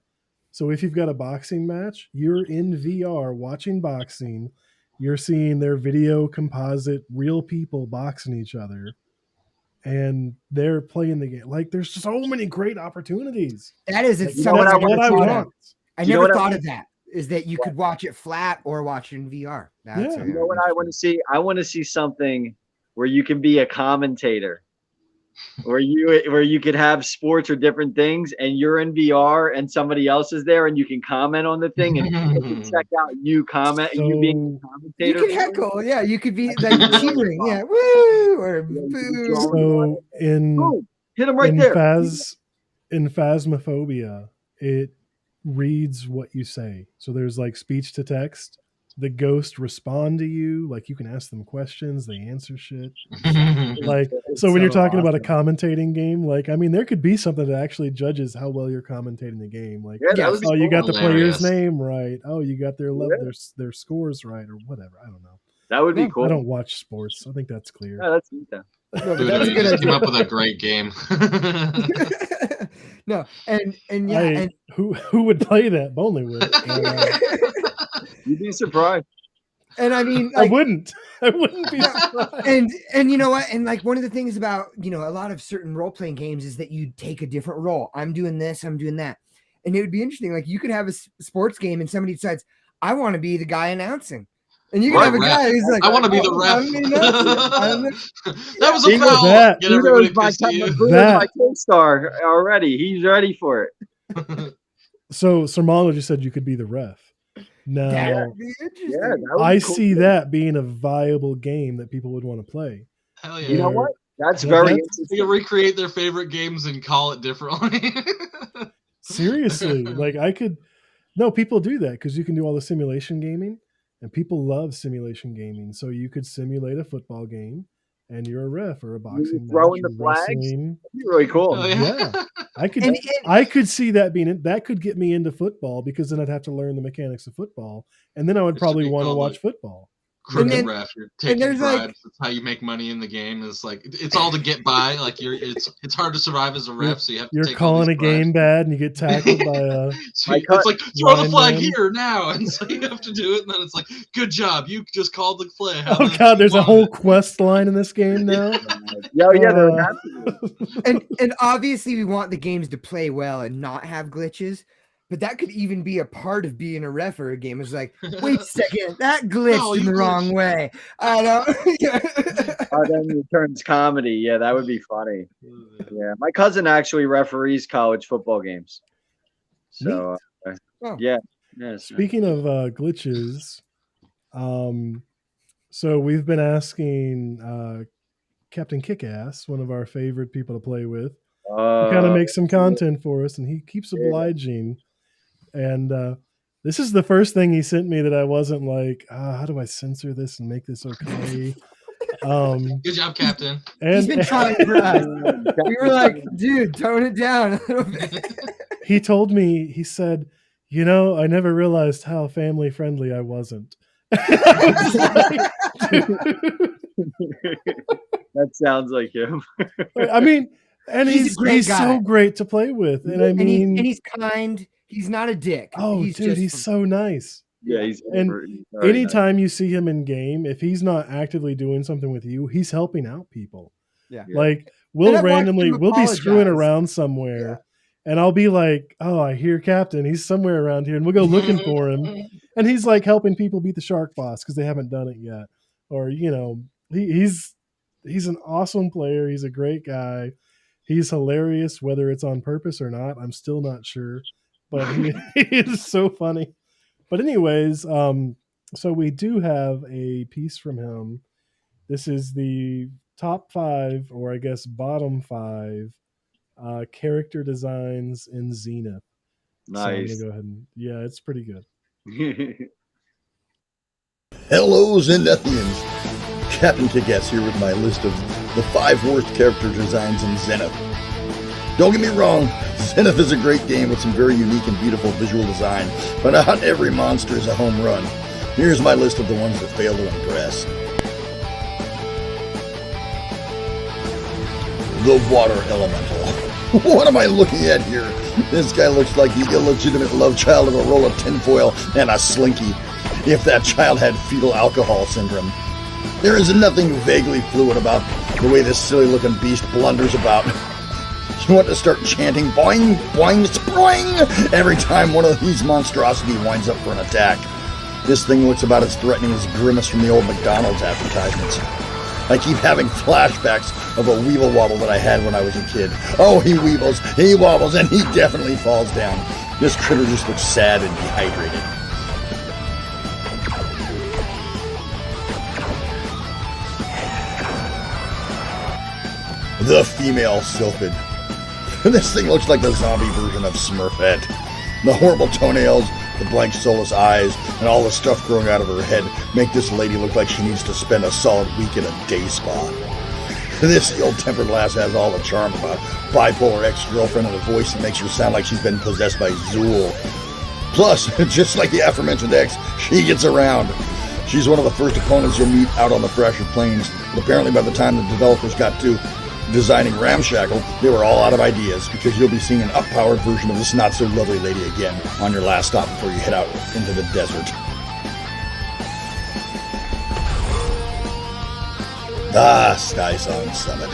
So if you've got a boxing match, you're in VR watching boxing. You're seeing their video composite, real people boxing each other, and they're playing the game. There's so many great opportunities. That is what I want. I never thought of that. Is that you could watch it flat or watch it in VR. You know what I want to see? I want to see something where you can be a commentator, where you could have sports or different things, and you're in VR and somebody else is there, and you can comment on the thing, and you can check out you being a commentator. You can heckle, yeah. You could be cheering, yeah, woo or boo. So hit him right there. In Phasmophobia, it reads what you say. So there's speech to text. The ghosts respond to you. You can ask them questions, they answer shit. So when you're talking about a commentating game, there could be something that actually judges how well you're commentating the game. You got the player's name right. Oh, you got their their scores right, or whatever. I don't know. That would be cool. I don't watch sports. I think that's clear. Yeah, that's neat. Dude, you just came up with a great game. No, and who would play that? Bonley would. You'd be surprised. And I mean, I wouldn't be surprised. And you know what? And one of the things about a lot of certain role playing games is that you take a different role. I'm doing this. I'm doing that. And it would be interesting. You could have a sports game and somebody decides, I want to be the guy announcing. And you can Right, have a guy who's like, I want to be the "Oh, ref. I'm me nuts." That was a See, foul. that- Get everybody Bruno's my, pissed at you. Bruno's my co-star already. He's ready for it. So Sir Monald, you said you could be the ref. Now, That'd be interesting. Yeah, that would I be cool. see that being a viable game that people would want to play. Hell yeah. You know what? That's That- very that's- interesting. They can recreate their favorite games and call it differently. Seriously, like I could. No, people do that because you can do all the simulation gaming, and people love simulation gaming. So you could simulate a football game, and you're a ref or a boxing throwing match, the or flags? wrestling. That'd be really cool. Oh, Yeah, I could. And- I could see that being that could get me into football because then I'd have to learn the mechanics of football, and then I would It should probably be want to called, watch like, football. Crooked then- ref. You're taking there's, bribes. like- That's how you make money in the game. It's like it's all to get by. Like it's hard to survive as a ref, so you have to You're take all calling a these bribes. game bad, and you get tackled by a. So My it's like throw the line flag man. here now, and so you have to do it. And then it's like, good job, you just called the play. How Oh the- God, there's a won whole it. quest line in this game now. Yeah, there would have to be. and obviously we want the games to play well and not have glitches, but that could even be a part of being a ref or a game. It's like, wait a second, that glitched No, in you the wrong glitched. way. I don't. Then it turns comedy. Yeah, that would be funny. Yeah, my cousin actually referees college football games. So, Oh. yeah. Yes. Speaking of glitches, so we've been asking Captain Kickass, one of our favorite people to play with, to kind of make some content for us, and he keeps obliging. And this is the first thing he sent me that I wasn't like, how do I censor this and make this okay? Good job, Captain. He's And been trying for us. We were like, dude, tone it down a little bit. he told me, he said, I never realized how family friendly I wasn't. I was like, That sounds like him. I mean, and He's a he's great guy. so great to play with. And I And mean, he's kind. He's not a dick. oh, dude, he's so nice. Yeah, he's And he's very nice. Anytime you see him in game, if he's not actively doing something with you, he's helping out people. Yeah. Like And I've watched him we'll be screwing apologize. around somewhere, and I'll be like, "Oh, I hear Captain. He's somewhere around here," and we'll go looking for him, and he's like helping people beat the shark boss because they haven't done it yet, or he's an awesome player. He's a great guy. He's hilarious, whether it's on purpose or not. I'm still not sure, but he is so funny. But anyways, so we do have a piece from him. This is the top 5, or I guess bottom 5, character designs in Zenith. So I'm Nice. gonna go ahead and it's pretty good. Hello, Zenithians! Captain Kickass here with my list of the 5 worst character designs in Zenith. Don't get me wrong, Zenith is a great game with some very unique and beautiful visual design, but not every monster is a home run. Here's my list of the ones that fail to impress. The Water Elemental. What am I looking at here? This guy looks like the illegitimate love child of a roll of tinfoil and a slinky, if that child had fetal alcohol syndrome. There is nothing vaguely fluid about the way this silly-looking beast blunders about. You want to start chanting boing, boing, sproing every time one of these monstrosities winds up for an attack. This thing looks about as threatening as Grimace from the old McDonald's advertisements. I keep having flashbacks of a weeble wobble that I had when I was a kid. Oh, he weebles, he wobbles, and he definitely falls down. This critter just looks sad and dehydrated. The female Sylphid. This thing looks like the zombie version of Smurfette. The horrible toenails, the blank soulless eyes, and all the stuff growing out of her head make this lady look like she needs to spend a solid week in a day spa. This ill-tempered lass has all the charm of a bipolar ex-girlfriend and a voice that makes her sound like she's been possessed by Zool. Plus, just like the aforementioned ex, she gets around. She's one of the first opponents you'll meet out on the Thrasher Plains, but apparently by the time the developers got to designing Ramshackle, they were all out of ideas, because you'll be seeing an up-powered version of this not-so-lovely lady again on your last stop before you head out into the desert. Sky Song Summit.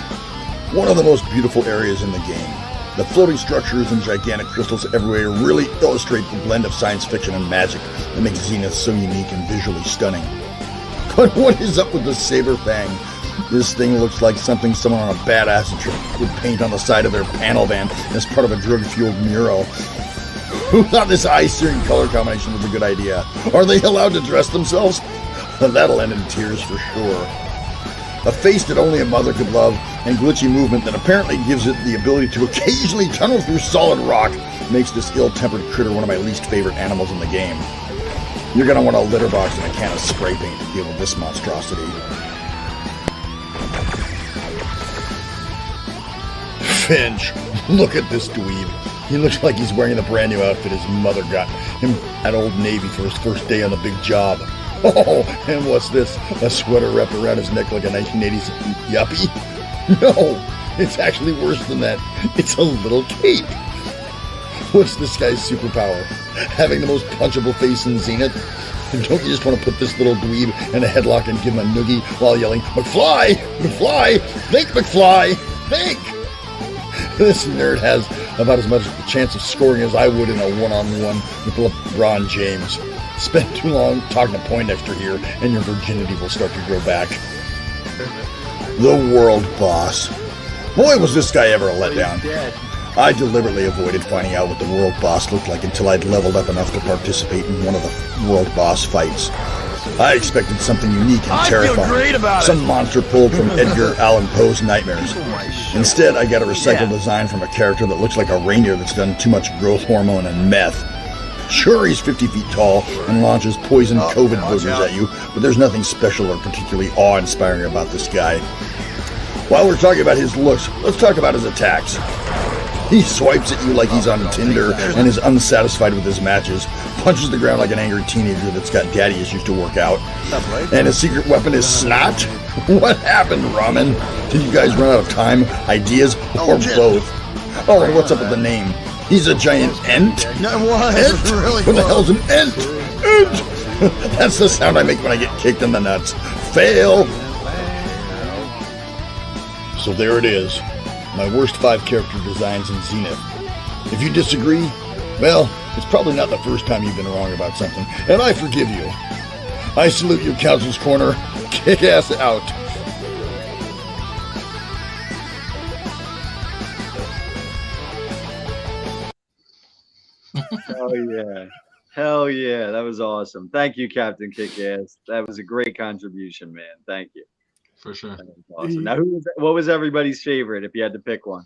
One of the most beautiful areas in the game. The floating structures and gigantic crystals everywhere really illustrate the blend of science fiction and magic that makes Zenith so unique and visually stunning. But what is up with the saber fang? This thing looks like something someone on a badass trip would paint on the side of their panel van as part of a drug-fueled mural. Who thought this eye-searing color combination was a good idea? Are they allowed to dress themselves? That'll end in tears for sure. A face that only a mother could love, and glitchy movement that apparently gives it the ability to occasionally tunnel through solid rock makes this ill-tempered critter one of my least favorite animals in the game. You're gonna want a litter box and a can of spray paint to deal with this monstrosity. Finch, look at this dweeb. He looks like he's wearing the brand new outfit his mother got him at Old Navy for his first day on the big job. Oh, and what's this? A sweater wrapped around his neck like a 1980s yuppie? No, it's actually worse than that. It's a little cape. What's this guy's superpower? Having the most punchable face in Zenith? Don't you just want to put this little dweeb in a headlock and give him a noogie while yelling, McFly! McFly! Think, McFly! Think! This nerd has about as much chance of scoring as I would in a one-on-one with LeBron James. Spend too long talking to Poindexter here, and your virginity will start to grow back. The World Boss. Boy, was this guy ever a letdown. I deliberately avoided finding out what the World Boss looked like until I'd leveled up enough to participate in one of the World Boss fights. I expected something unique and terrifying, some monster pulled from Edgar Allan Poe's nightmares. Instead, I got a recycled design from a character that looks like a reindeer that's done too much growth hormone and meth. Sure, he's 50 feet tall and launches poison COVID boogers at you, but there's nothing special or particularly awe-inspiring about this guy. While we're talking about his looks, let's talk about his attacks. He swipes at you like he's on Tinder and is unsatisfied with his matches, punches the ground like an angry teenager that's got daddy issues to work out, and his secret weapon is snot? What happened, Ramen? Did you guys run out of time, ideas, or both? Oh, and what's up with the name? He's a giant ent? Ent? What the hell's an ent? Ent! That's the sound I make when I get kicked in the nuts. Fail! So there it is. My worst 5 character designs in Zenith. If you disagree, well, it's probably not the first time you've been wrong about something, and I forgive you. I salute you, Council's Corner. Kick ass out. Oh yeah. Hell yeah. That was awesome. Thank you, Captain Kick-Ass. That was a great contribution, man. Thank you. For sure. That was awesome. Now, what was everybody's favorite if you had to pick one?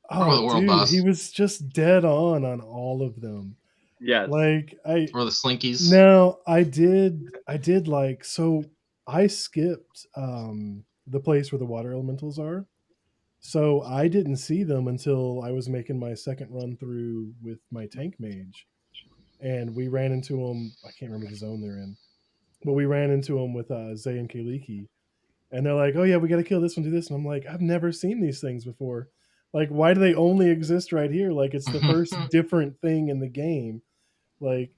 Or the World dude, Boss. he was just dead on all of them. Yes. Like Or the Slinkies. No, I did like, so I skipped the place where the water elementals are. So I didn't see them until I was making my second run through with my tank mage. And we ran into them. I can't remember the zone they're in, but we ran into them with Zay and Kaliki. And they're like, oh yeah, we got to kill this one, do this. And I'm like, I've never seen these things before. Like, why do they only exist right here? Like, it's the first different thing in the game. Like,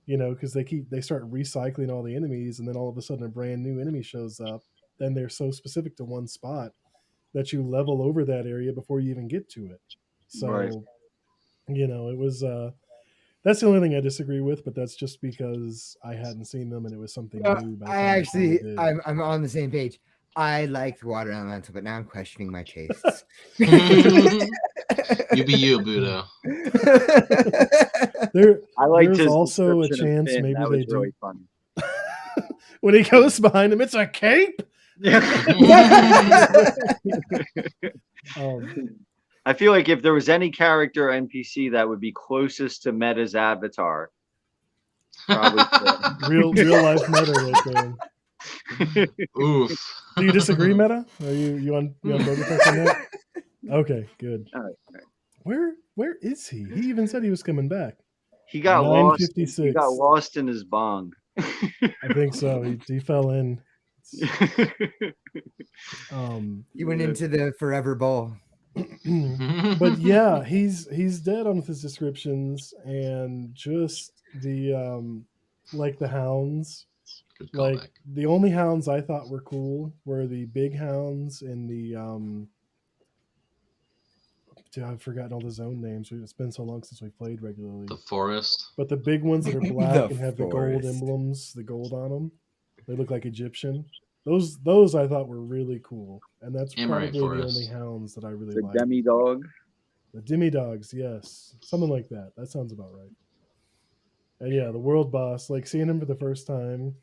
you know, because they start recycling all the enemies, and then all of a sudden a brand new enemy shows up. Then they're so specific to one spot that you level over that area before you even get to it. So, Right. you know, it was that's the only thing I disagree with, but that's just because I hadn't seen them and it was something new. By the time finally did. I'm on the same page. I liked Water Elemental, but now I'm questioning my tastes. You be you, Budo. I liked there's his description a description of chance Finn. maybe That they was do. really funny. When he goes behind him, it's a cape. I feel like if there was any character NPC that would be closest to Meta's avatar, probably real life Meta right there. Oof. Do you disagree, Meta? Are you on Bogus on that? Okay, good. All right. Where is he? He even said he was coming back. He got lost. 9:56. He got lost in his bong. I think so. He fell in. He went into the Forever Bowl. But yeah, he's dead on with his descriptions, and just the like the hounds. Like the only hounds I thought were cool were the big hounds and the dude, I've forgotten all the zone names. It's been so long since we played regularly. The forest. But the big ones that are black The and have the gold forest. emblems, the gold on them. They look like Egyptian. Those I thought were really cool, and that's Amaranth probably the Forest. only hounds that I really The like. demi dog. The Demi Dogs, yes, something like that. That sounds about right. And yeah, the world boss, like seeing him for the first time,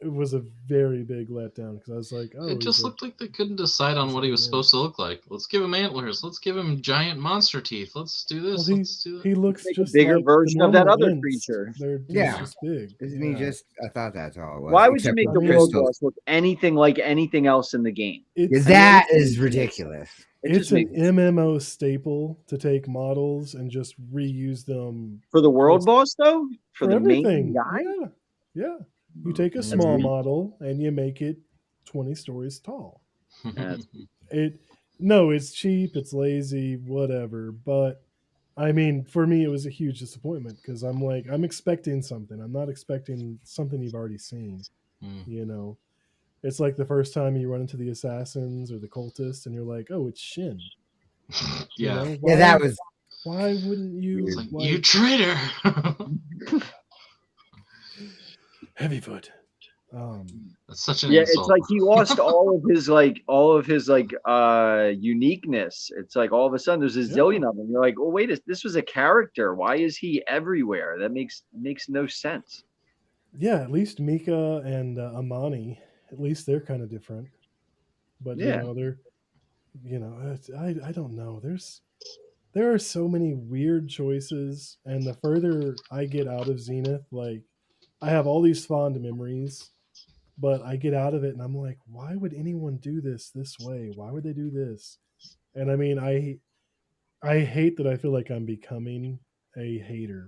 it was a very big letdown because I was like, oh, It he's just a looked like they couldn't decide on he's what a he was man. supposed to look like. Let's give him antlers. Let's give him giant monster teeth. Let's do Well, this. Let's do that. he looks Make a just bigger like the version of that normal other ints. creature. He's Yeah. just big. Isn't he Yeah. just? I thought that's all it was. Why would you except make for the I mean, world crystals. boss look anything like anything else in the game? Yeah, It's that I mean, is ridiculous. It it's just an makes MMO staple to take models and just reuse them for the world just boss though, for for the main everything. guy. Yeah, yeah. You take a small weak. model and you make it 20 stories tall. That's It no, it's cheap, it's lazy, whatever. But I mean, for me, it was a huge disappointment because I'm like, I'm expecting something. I'm not expecting something you've already seen. You know, it's like the first time you run into the assassins or the cultists, and you're like, oh, it's Shin. You Yeah. know, Yeah, that was why wouldn't you It's like, like you traitor. Heavyfoot? That's such an yeah, it's insult. like he lost all of his uniqueness. It's like all of a sudden there's a Yeah. zillion of them. You're like, oh wait, this was a character. Why is he everywhere? That makes no sense. Yeah, at least Mika and Amani, at least they're kind of different. But Yeah. I don't know. There are so many weird choices, and the further I get out of Zenith, like I have all these fond memories, but I get out of it and I'm like, why would anyone do this way? Why would they do this? And I mean, I hate that I feel like I'm becoming a hater.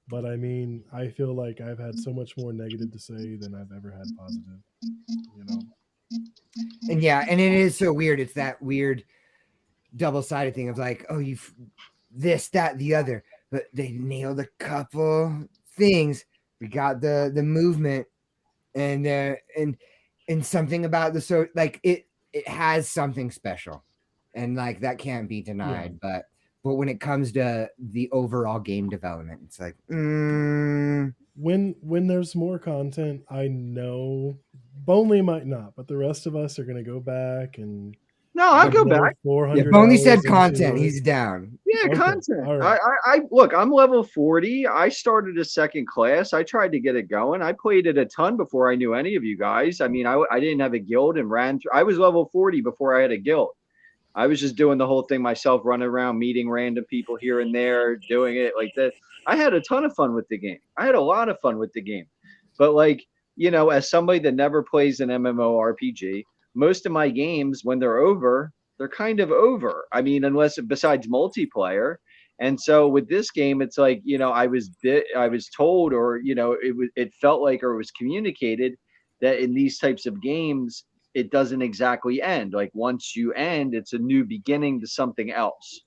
But I mean, I feel like I've had so much more negative to say than I've ever had positive. You know? and yeah, and it is so weird. It's that weird double-sided thing of like, oh, you this, that, the other, but they nailed a couple things. We got the movement and something about the like it has something special, and like that can't be denied. But when it comes to the overall game development, it's like when there's more content, I know Bonely might not, but the rest of us are going to go back and No, I'll go back. 400 Boney said hours into content, it. he's down. Yeah, Okay, content. all right. I look, I'm level 40. I started a second class. I tried to get it going. I played it a ton before I knew any of you guys. I mean, I didn't have a guild and ran through. I was level 40 before I had a guild. I was just doing the whole thing myself, running around, meeting random people here and there, doing it like that. I had a ton of fun with the game. I had a lot of fun with the game. But like, as somebody that never plays an MMORPG, most of my games, when they're over, they're kind of over. I mean, unless besides multiplayer. And so with this game, it's like, I was told, or it felt like, or it was communicated that in these types of games, it doesn't exactly end. Like once you end, it's a new beginning to something else.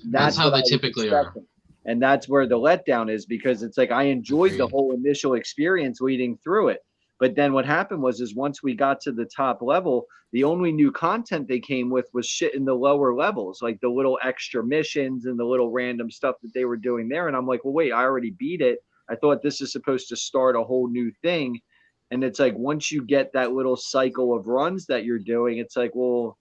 That's how what they I was typically are. expecting. And that's where the letdown is, because it's like I enjoyed the Agreed. whole initial experience leading through it. But then what happened was once we got to the top level, the only new content they came with was shit in the lower levels, like the little extra missions and the little random stuff that they were doing there. And I'm like, well, wait, I already beat it. I thought this is supposed to start a whole new thing. And it's like once you get that little cycle of runs that you're doing, it's like, well,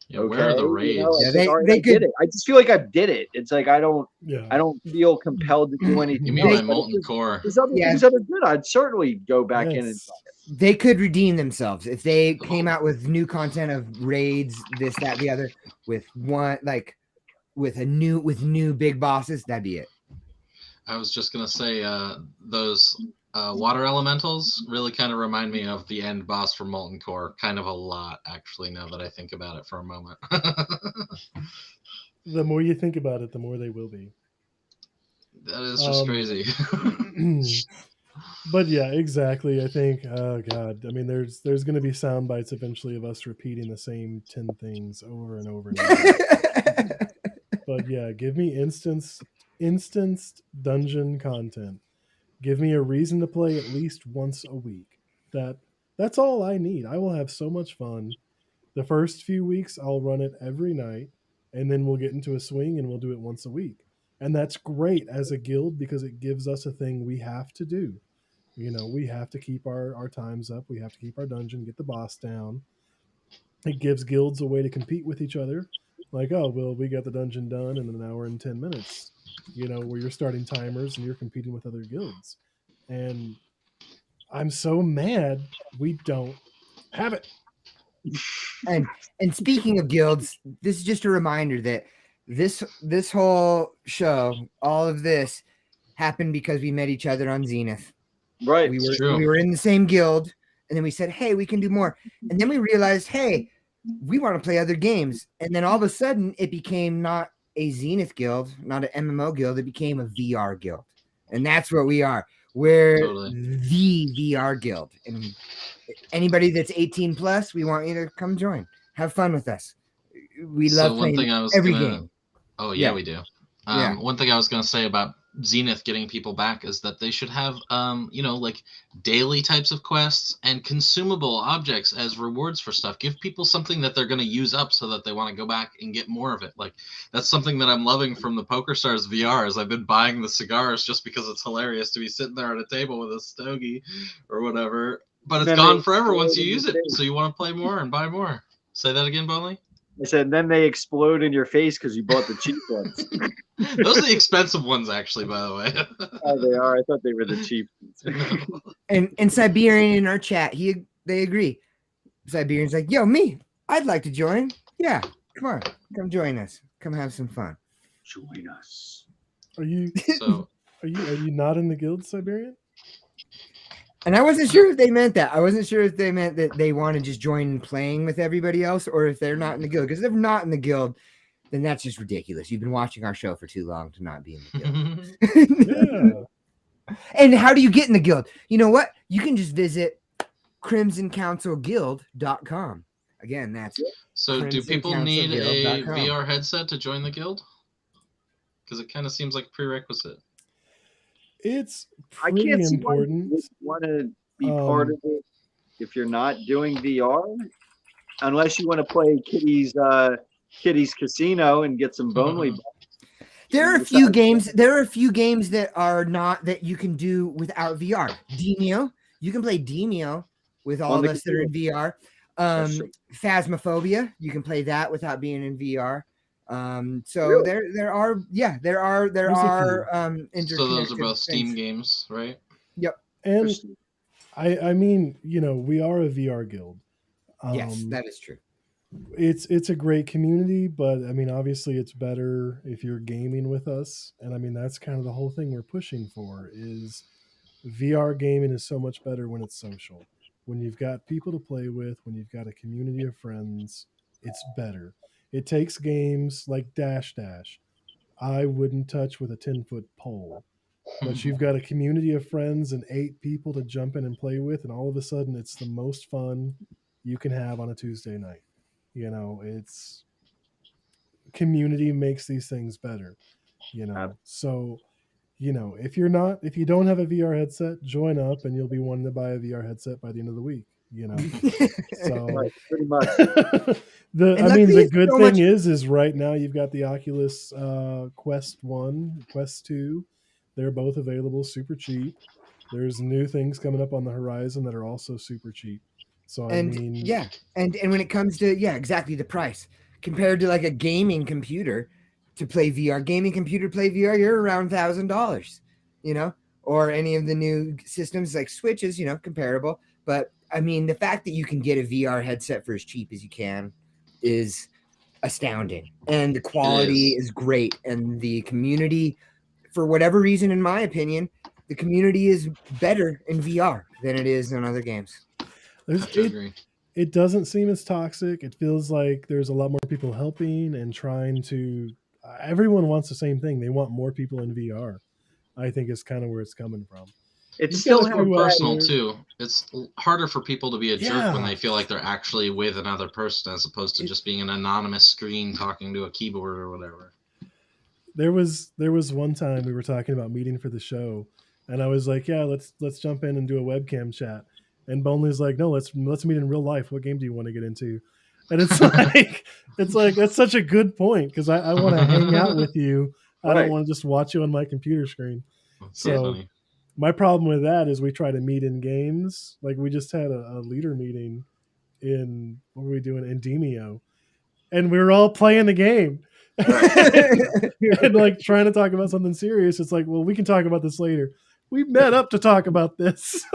Yeah, where are the raids? Yeah, it's like, all right, they I did could- it. I just feel like I did it. It's like I don't Yeah. feel compelled to do anything. You mean else. by But if molten core? there's other Yeah. things that are good, I'd certainly go back in and Yes. They could redeem themselves if they came out with new content of raids, this, that, the other, with new big bosses. That'd be it. I was just gonna say those water elementals really kind of remind me of the end boss for Molten Core, kind of a lot actually. Now that I think about it for a moment. The more you think about it, the more they will be. That is just crazy. But yeah, exactly. I think, oh god, I mean, there's going to be sound bites eventually of us repeating the same 10 things over and over and over. But yeah, give me instanced dungeon content. Give me a reason to play at least once a week. That's all I need. I will have so much fun. The first few weeks I'll run it every night, and then we'll get into a swing and we'll do it once a week. And that's great as a guild because it gives us a thing we have to do. We have to keep our times up. We have to keep our dungeon, get the boss down. It gives guilds a way to compete with each other. Like, oh, well, we got the dungeon done in an hour and 10 minutes, where you're starting timers and you're competing with other guilds. And I'm so mad we don't have it. And speaking of guilds, this is just a reminder that this whole show, all of this happened because we met each other on Zenith. Right. We were in the same guild, and then we said, hey, we can do more. And then we realized, hey, we want to play other games. And then all of a sudden it became not a Zenith guild, not an MMO guild, it became a VR guild. And that's what we are. We're the VR guild. And anybody that's 18 plus, we want you to come join. Have fun with us. We love playing every game. Oh, yeah, we do. One thing I was going to say about Zenith getting people back is that they should have, like daily types of quests and consumable objects as rewards for stuff. Give people something that they're going to use up so that they want to go back and get more of it. Like, that's something that I'm loving from the PokerStars VR is I've been buying the cigars just because it's hilarious to be sitting there at a table with a stogie or whatever. But it's gone forever once you use it. So you want to play more and buy more. Say that again, Bonley? I said, then they explode in your face because you bought the cheap ones. Those are the expensive ones, actually, by the way. Oh, they are. I thought they were the cheap ones. And Siberian in our chat, they agree. Siberian's like, yo, me, I'd like to join. Yeah, come join us. Come have some fun. Join us. Are you not in the guild, Siberian? And I wasn't sure if they meant that. I wasn't sure if they meant that they want to just join playing with everybody else, or if they're not in the guild. Because if they're not in the guild, then that's just ridiculous. You've been watching our show for too long to not be in the guild. Yeah. And how do you get in the guild? You know what? You can just visit crimsoncouncilguild.com. Again, that's so. Do people need a VR headset to join the guild? Because it kind of seems like a prerequisite. It's pretty important. You want to be part of it if you're not doing VR, unless you want to play Kitty's Casino and get some Bonely. There are a few games. There are a few games that are not that you can do without VR. Demio, you can play Demio with all of us that are in VR. Phasmophobia, you can play that without being in VR. So really? there are so those are both Steam games, right? Yep. And I mean, we are a VR guild. Yes, that is true. It's a great community, but I mean, obviously it's better if you're gaming with us. And I mean, that's kind of the whole thing we're pushing for is VR gaming is so much better when it's social. When you've got people to play with, when you've got a community of friends, it's better. It takes games like Dash Dash. I wouldn't touch with a 10-foot pole. But you've got a community of friends and 8 people to jump in and play with, and all of a sudden it's the most fun you can have on a Tuesday night. It's community makes these things better. So if you don't have a VR headset, join up and you'll be wanting to buy a VR headset by the end of the week. So right, pretty much. The good thing is right now you've got the Oculus Quest 1, Quest 2. They're both available super cheap. There's new things coming up on the horizon that are also super cheap. So and when it comes to exactly the price compared to like a gaming computer to play VR, play VR, you're around $1,000, or any of the new systems like Switches, comparable. But I mean, the fact that you can get a VR headset for as cheap as you can is astounding. And the quality is great. And the community, for whatever reason, in my opinion, the community is better in VR than it is in other games. It doesn't seem as toxic. It feels like there's a lot more people helping and trying to... everyone wants the same thing. They want more people in VR. I think is kind of where it's coming from. It feels more personal too. It's harder for people to be a jerk when they feel like they're actually with another person as opposed to just being an anonymous screen talking to a keyboard or whatever. There was one time we were talking about meeting for the show, and I was like, "Yeah, let's jump in and do a webcam chat." And Bonley's like, "No, let's meet in real life. What game do you want to get into?" And it's like that's such a good point because I want to hang out with you. I don't want to just watch you on my computer screen. So funny. My problem with that is we try to meet in games. Like we just had a leader meeting in what were we doing, Endemio, and we were all playing the game. And like trying to talk about something serious. It's like, well, we can talk about this later. We met up to talk about this.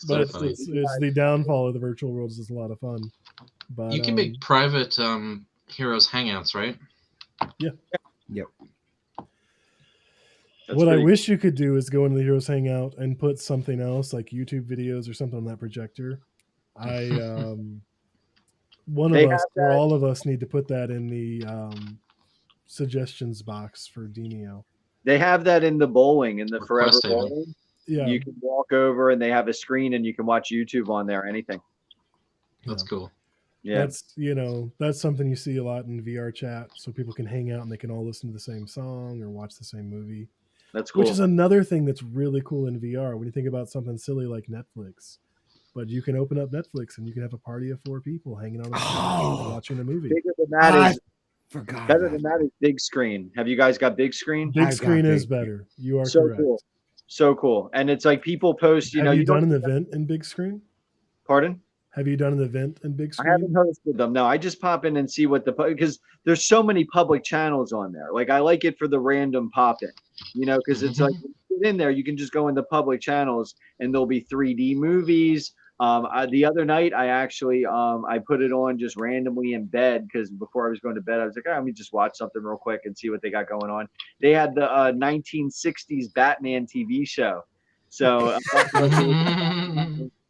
But funny. it's the downfall of the virtual world. Is a lot of fun. But You can make private heroes hangouts, right? Yep. what I wish you could do is go into the Heroes Hangout and put something else like YouTube videos or something on that projector. One of They us have or that- all of us need to put that in the suggestions box for Denio. They have that in the bowling, in the Forever Request table. Bowling. Yeah, You can walk over and they have a screen and you can watch YouTube on there, anything. That's cool. Yeah. That's something you see a lot in VR chat, so people can hang out and they can all listen to the same song or watch the same movie. That's cool. Which is another thing that's really cool in VR when you think about something silly like Netflix. But you can open up Netflix and you can have a party of 4 people hanging on a couch watching a movie. Bigger than that is Forgot. better than that is big screen. Have you guys got big screen? Big I've screen got is big- better. You are So correct. cool. So cool. And it's like people post, Have you you done don't an event in big screen? pardon? Have you done an event in big I screen? haven't hosted them. No, I just pop in and see what because there's so many public channels on there. Like I like it for the random pop in, because it's like when you get in there, you can just go into public channels and there'll be 3D movies. The other night I actually I put it on just randomly in bed because before I was going to bed I was like, let me just watch something real quick and see what they got going on. They had the 1960s Batman TV show, so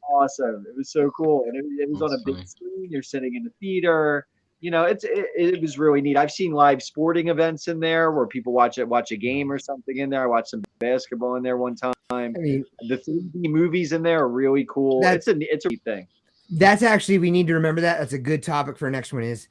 awesome. It was so cool, and it was on a That's big funny. screen. You're sitting in the theater. It was really neat. I've seen live sporting events in there where people watch a game or something in there. I watched some basketball in there one time. I mean, The 3D movies in there are really cool. It's a neat thing. that's actually, we need to remember that. That's a good topic for our next one is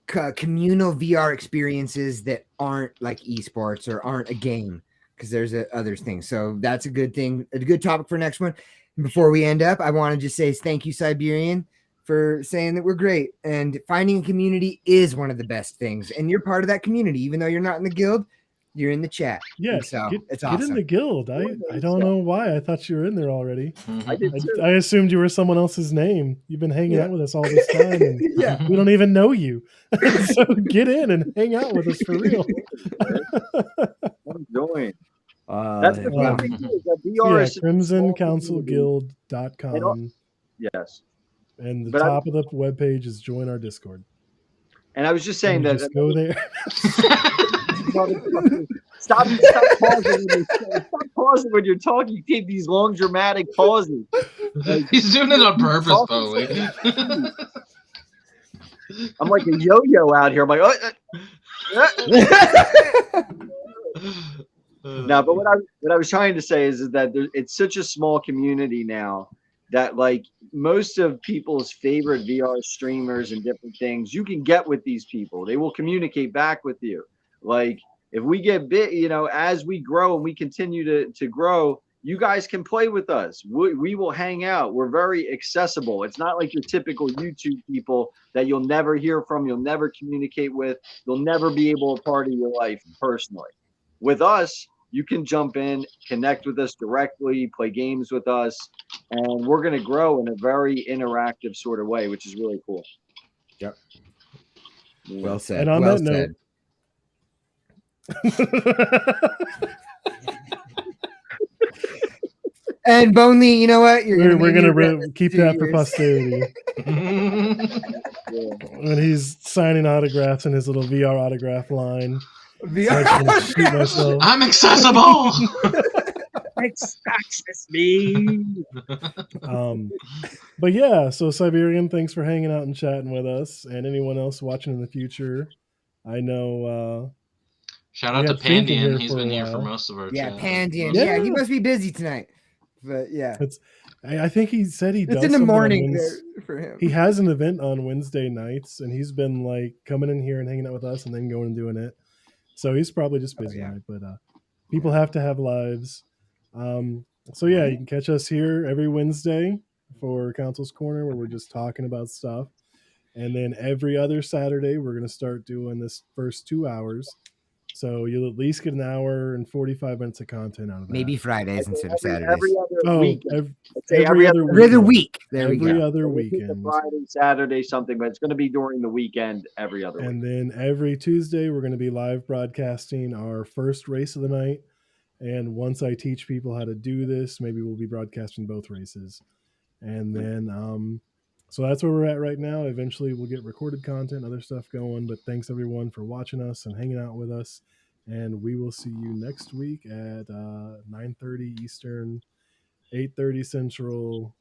communal VR experiences that aren't like esports or aren't a game, because there's other things. So that's a good thing, a good topic for next one. And before we end up, I want to just say thank you, Siberian, for saying that we're great. And finding a community is one of the best things. And you're part of that community, even though you're not in the guild. You're in the chat. Yeah, And so it's get awesome. in the guild. I don't know why. I thought you were in there already. I did too. I assumed you were someone else's name. You've been hanging out with us all this time, and Yeah. we don't even know you. So get in and hang out with us for real. I'm enjoying. That's That's the wow. cool thing too, is that VR Yeah, is such a small community. crimsoncouncilguild.com. Yes. And the But top of the webpage is join our Discord. And I was just saying And you that just go there. Stop pausing when you're talking. You take these long dramatic pauses. He's doing it on purpose, Bowie. I'm like a yo-yo out here. I'm like, no, but what I was trying to say is that it's such a small community now that like most of people's favorite VR streamers and different things you can get with these people. They will communicate back with you. Like if we get big, as we grow and we continue to grow, you guys can play with us. We will hang out. We're very accessible. It's not like your typical YouTube people that you'll never hear from, you'll never communicate with, you'll never be able to part of your life personally. With us, you can jump in, connect with us directly, play games with us, and we're going to grow in a very interactive sort of way, which is really cool. Yep. Yeah. Well said. And on well that note, said. And Bonely, you know what? we're gonna be keep that for posterity. When he's signing autographs in his little VR autograph line. I just wanna shoot myself. I'm accessible. Access me. But yeah, so Siberian, thanks for hanging out and chatting with us, and anyone else watching in the future. I know Shout We out to had Fink in Pandian. here He's for a been here for while. most of our Yeah, chat. Pandian. Yeah. Yeah, he must be busy tonight. But yeah, I think he said he it's does in the something on morning Wednes- there for him. He has an event on Wednesday nights, and he's been like coming in here and hanging out with us, and then going and doing it. So he's probably just busy yeah. tonight. But people have to have lives. So yeah, you can catch us here every Wednesday for Council's Corner, where we're just talking about stuff. And then every other Saturday, we're going to start doing this first 2 hours So you'll at least get an hour and 45 minutes of content out of that. Maybe Fridays instead of Saturdays. Every other Oh, weekend. I'd say every other Every other weekend. week. There we Every go. other We'll keep it weekend. Friday, Saturday, something, but it's going to be during the weekend every other week. And then every Tuesday, we're going to be live broadcasting our first race of the night. And once I teach people how to do this, maybe we'll be broadcasting both races. And then, so that's where we're at right now. Eventually, we'll get recorded content, other stuff going. But thanks, everyone, for watching us and hanging out with us. And we will see you next week at 9:30 Eastern, 8:30 Central,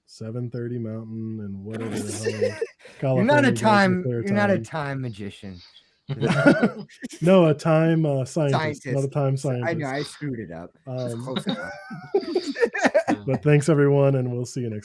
7:30 Mountain, and whatever the hell. You're not California a does time. with their You're not a time. time magician. No, a time scientist, Scientist. not a time I scientist. know I screwed it up. It was close enough. But thanks, everyone, and we'll see you next time.